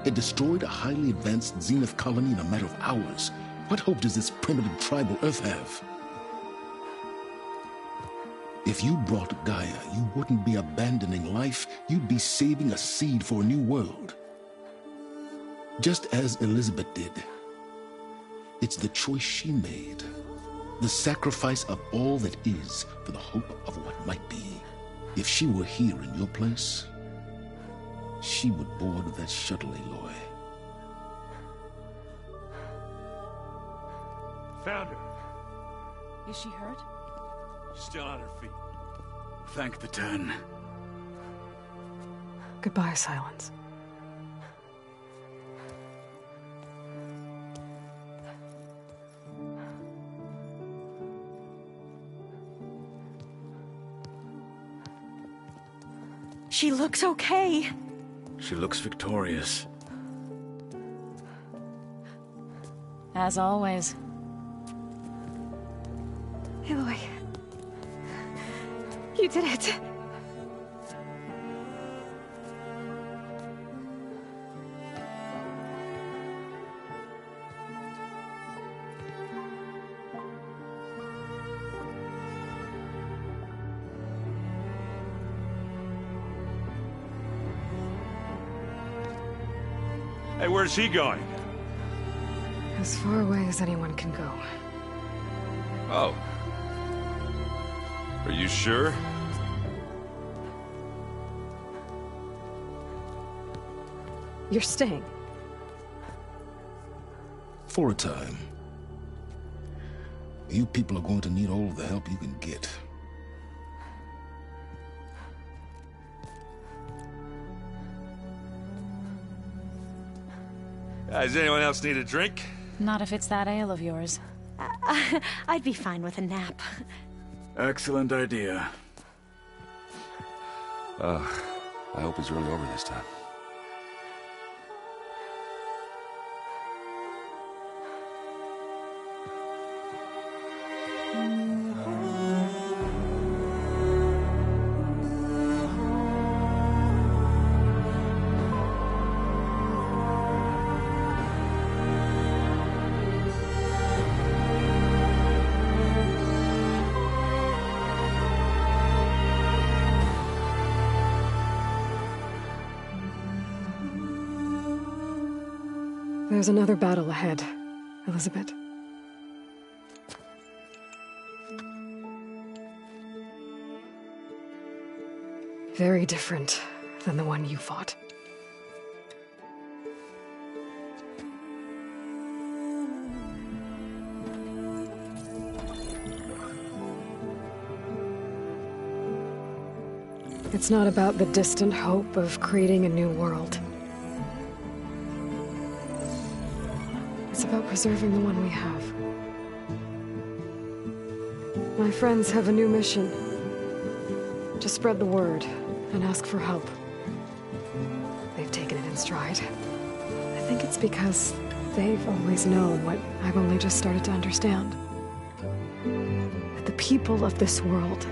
It destroyed a highly advanced Zenith colony in a matter of hours. What hope does this primitive tribal Earth have? If you brought Gaia, you wouldn't be abandoning life, you'd be saving a seed for a new world. Just as Elizabeth did. It's the choice she made. The sacrifice of all that is for the hope of what might be. If she were here in your place, she would board that shuttle, Aloy. Found her. Is she hurt? Still on her feet. Thank the Ten. Goodbye, Silence. She looks okay. She looks victorious. As always. Aloy. You did it. Hey, where's he going? As far away as anyone can go. Oh. Are you sure? You're staying. For a time. You people are going to need all of the help you can get. Does anyone else need a drink? Not if it's that ale of yours. I'd be fine with a nap. Excellent idea. I hope it's really over this time. There's another battle ahead, Elizabeth. Very different than the one you fought. It's not about the distant hope of creating a new world. It's about preserving the one we have. My friends have a new mission. To spread the word and ask for help. They've taken it in stride. I think it's because they've always known what I've only just started to understand. That the people of this world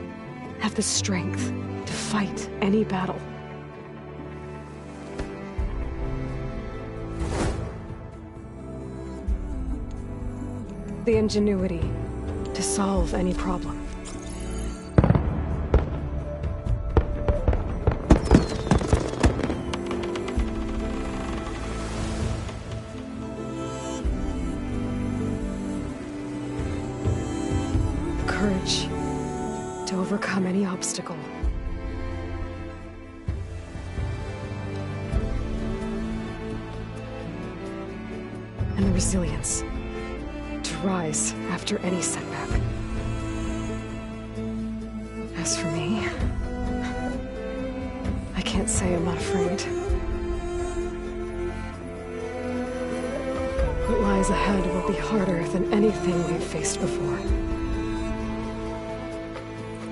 have the strength to fight any battle. The ingenuity to solve any problem. Courage to overcome any obstacle. And the resilience to rise after any setback. As for me, I can't say I'm not afraid. What lies ahead will be harder than anything we've faced before.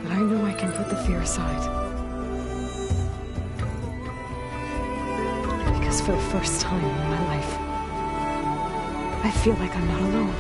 But I know I can put the fear aside. Because for the first time in my life, I feel like I'm not alone.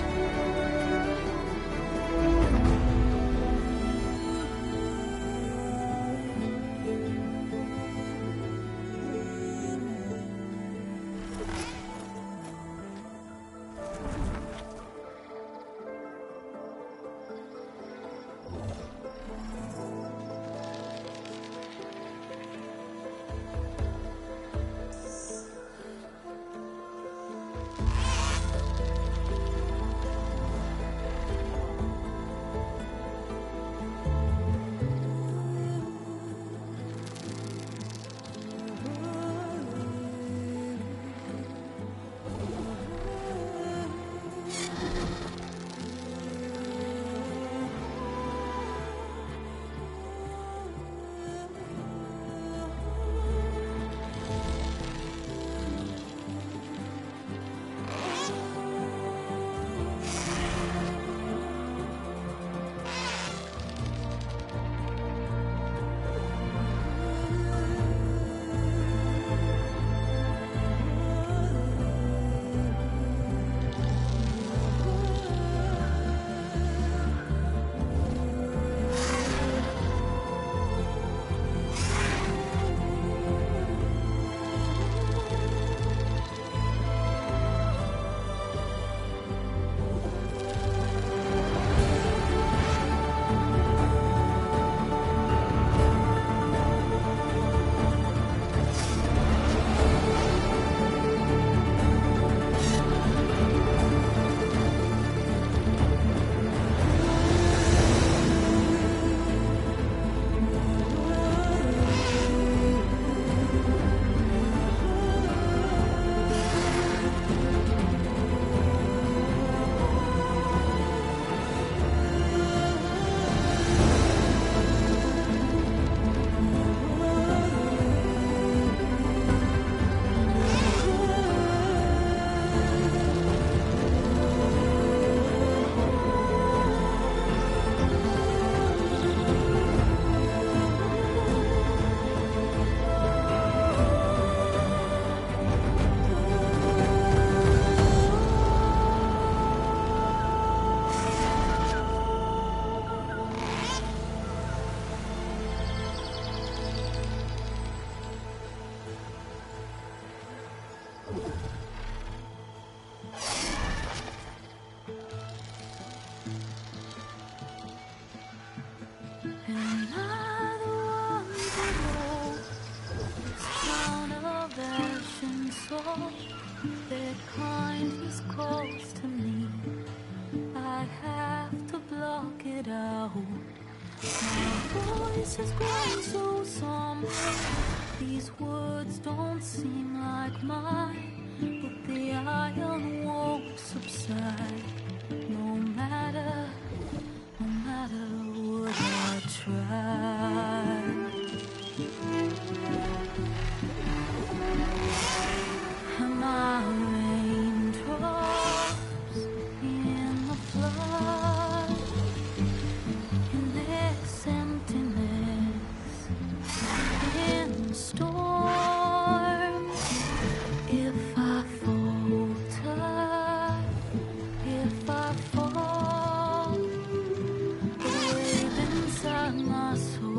The kind who's close to me, I have to block it out. voice has grown so somber. These words don't seem like mine, but the iron won't subside. No matter what I try. Am I raindrops in the flood? In this emptiness, in the storm. If I falter, if I fall, the wave inside my soul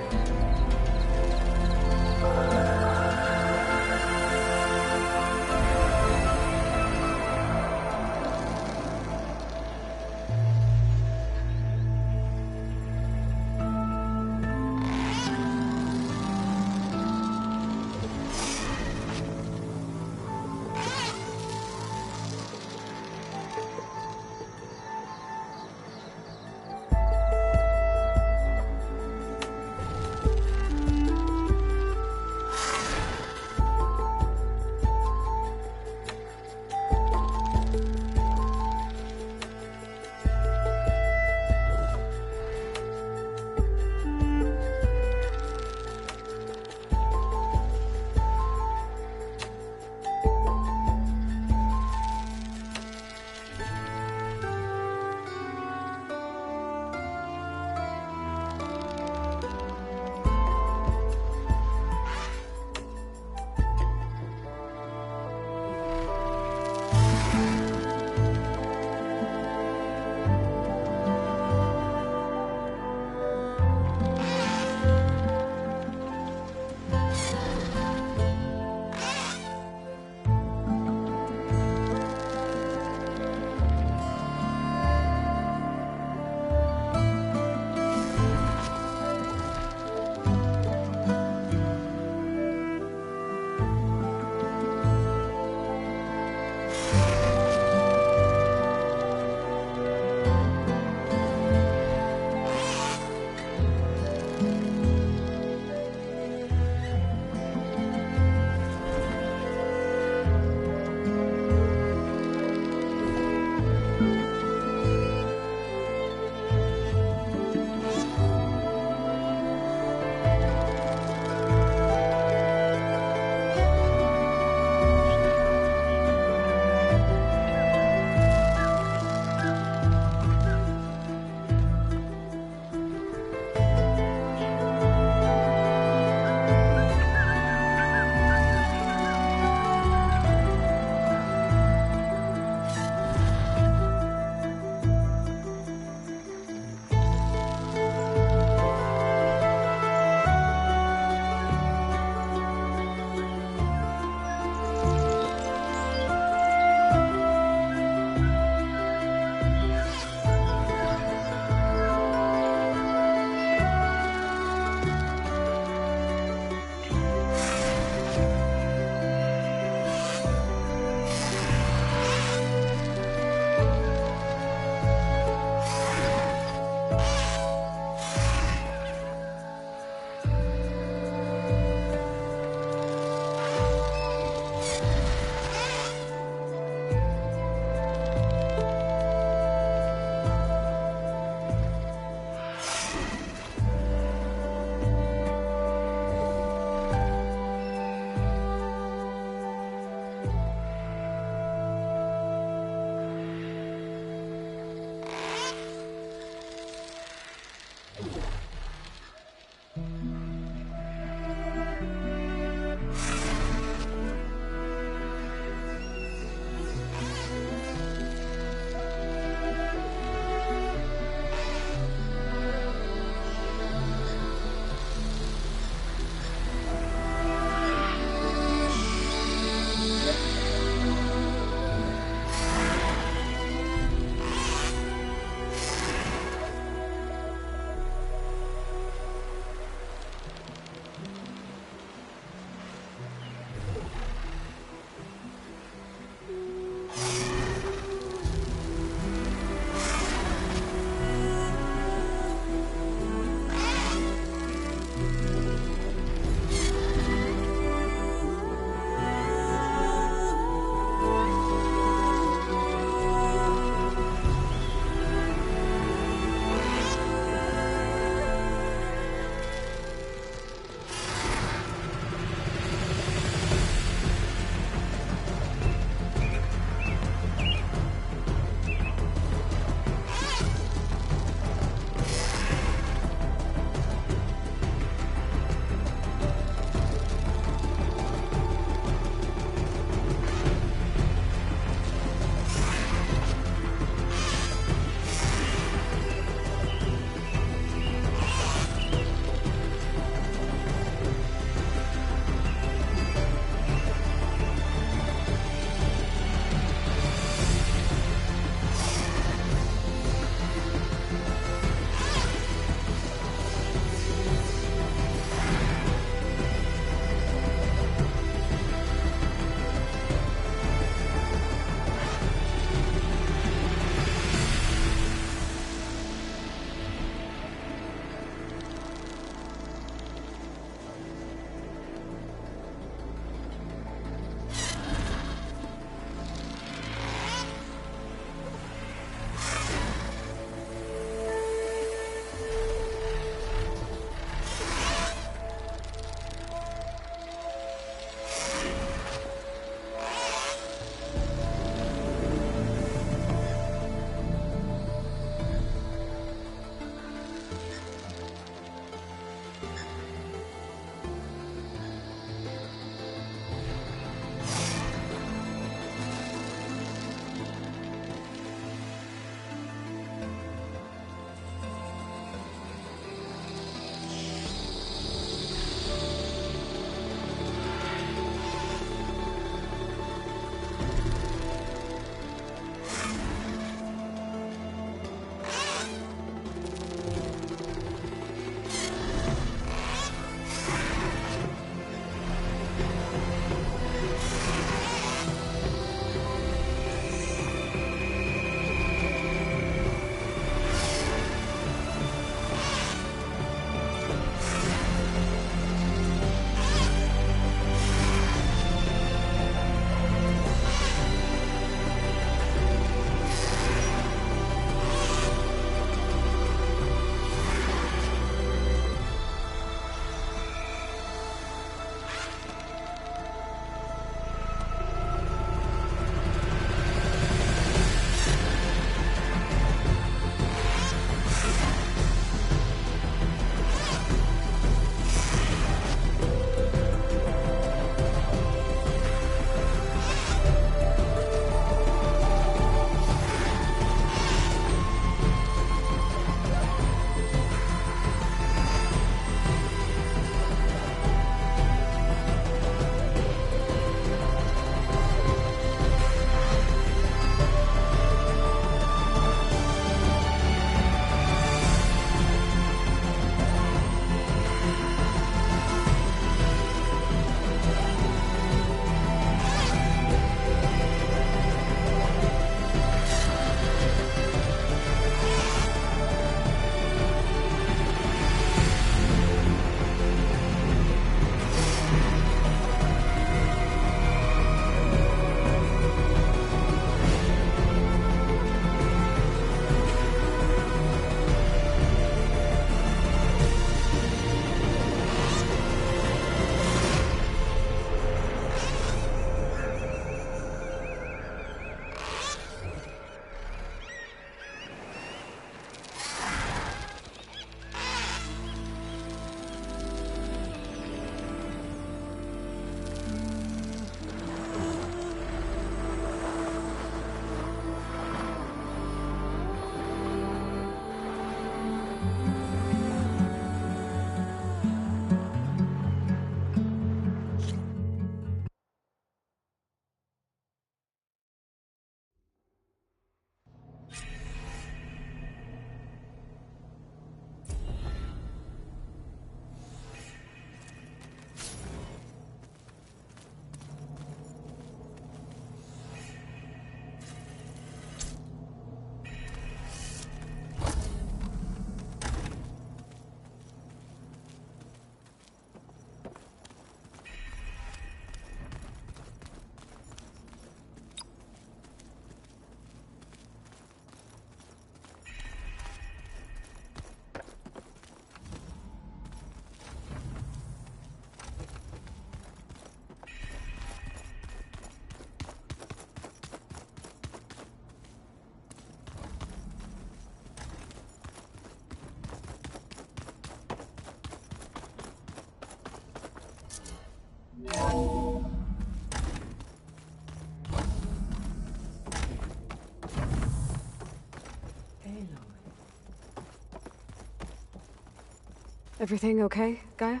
Everything okay, Gaia?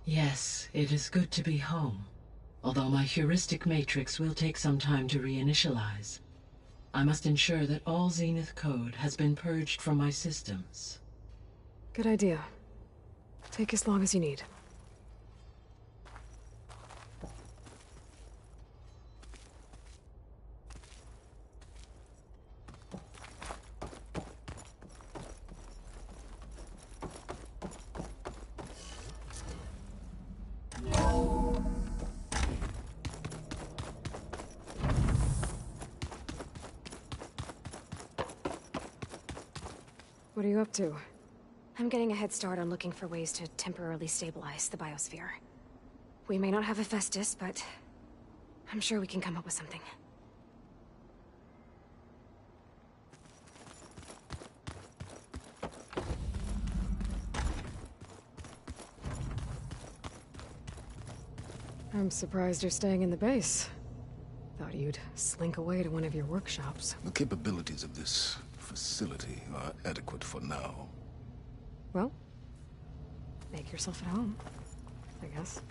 Yes, it is good to be home. Although my heuristic matrix will take some time to reinitialize. I must ensure that all Zenith code has been purged from my systems. Good idea. Take as long as you need. What are you up to? I'm getting a head start on looking for ways to temporarily stabilize the biosphere. We may not have Hephaestus, but I'm sure we can come up with something. I'm surprised you're staying in the base. Thought you'd slink away to one of your workshops. The capabilities of this facility are adequate for now. Well, make yourself at home, I guess.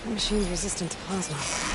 Machine resistant to plasma.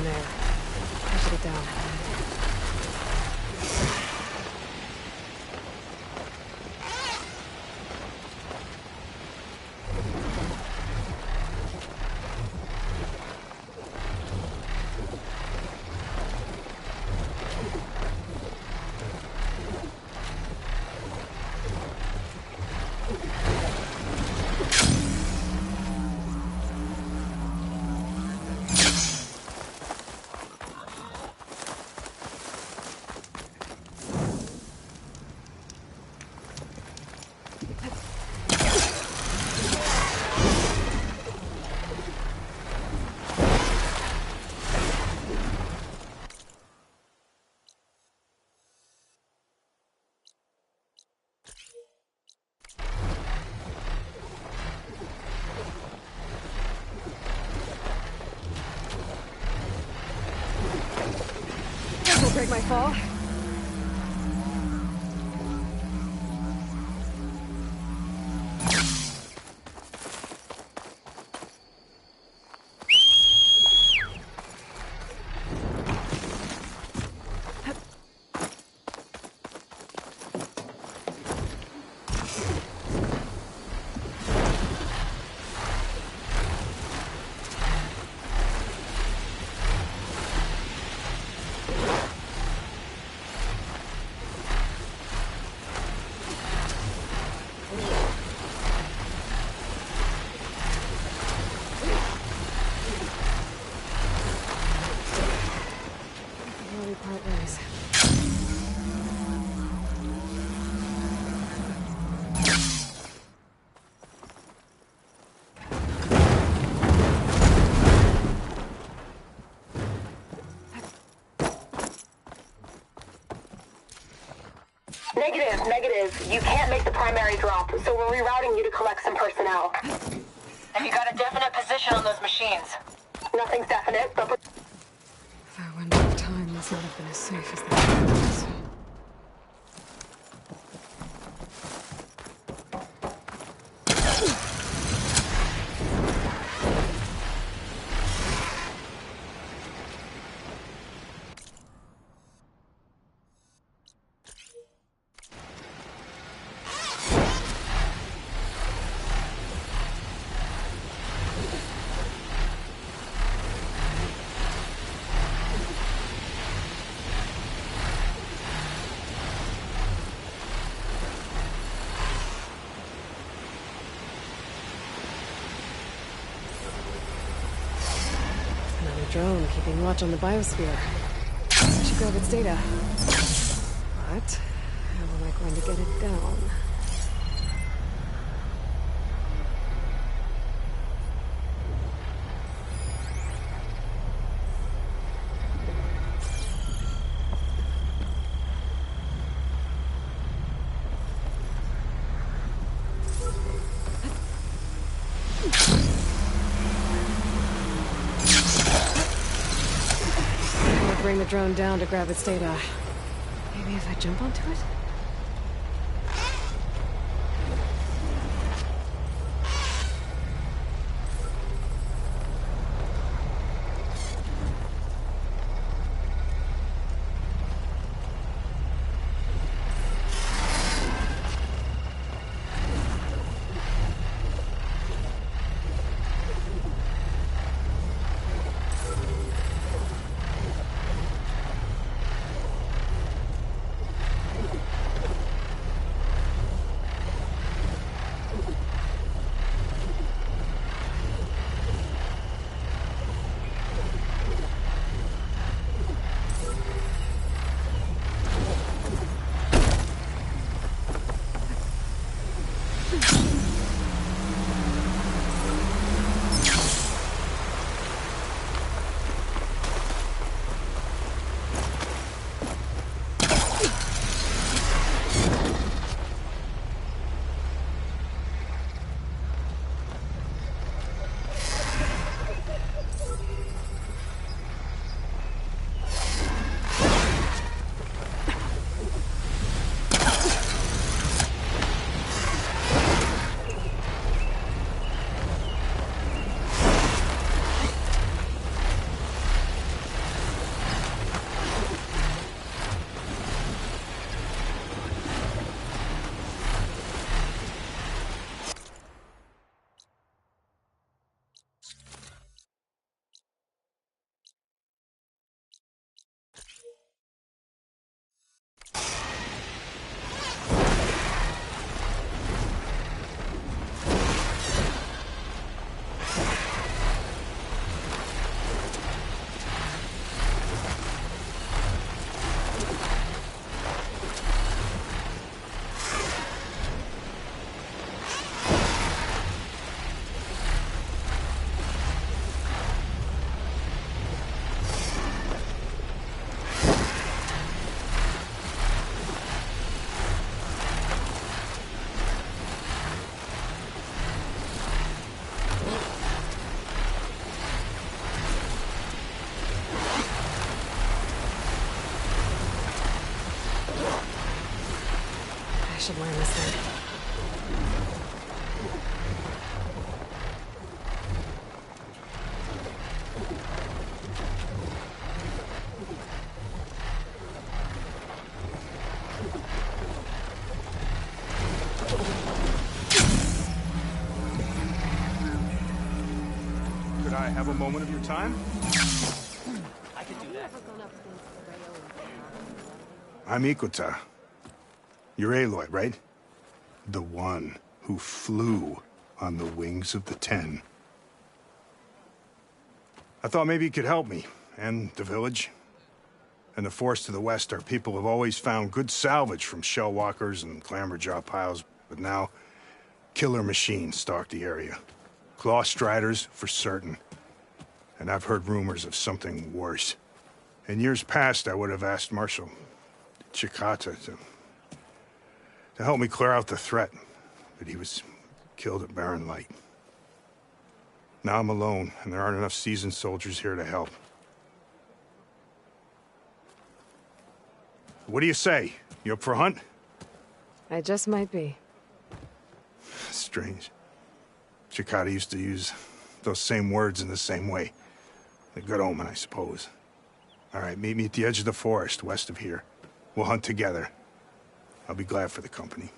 there. I should get down. Will break my fall. Negative. You can't make the primary drop, so we're rerouting you to collect some personnel. Have you got a definite position on those machines? Nothing's definite, but... If I went back time, this would have been as safe as that was. Drone keeping watch on the biosphere. I should grab its data. But how am I going to get it down? Bring the drone down to grab its data. Maybe if I jump onto it? I have a moment of your time? I can do that. I'm Ikuta. You're Aloy, right? The one who flew on the wings of the Ten. I thought maybe you could help me, and the village. And the forest to the west, our people have always found good salvage from shell walkers and clamberjaw piles, but now killer machines stalk the area. Claw striders, for certain. And I've heard rumors of something worse. In years past, I would have asked Marshal Chikata to help me clear out the threat, but he was killed at Barren Light. Now I'm alone, and there aren't enough seasoned soldiers here to help. What do you say? You up for a hunt? I just might be. Strange. Chikata used to use those same words in the same way. A good omen, I suppose. All right, meet me at the edge of the forest, west of here. We'll hunt together. I'll be glad for the company.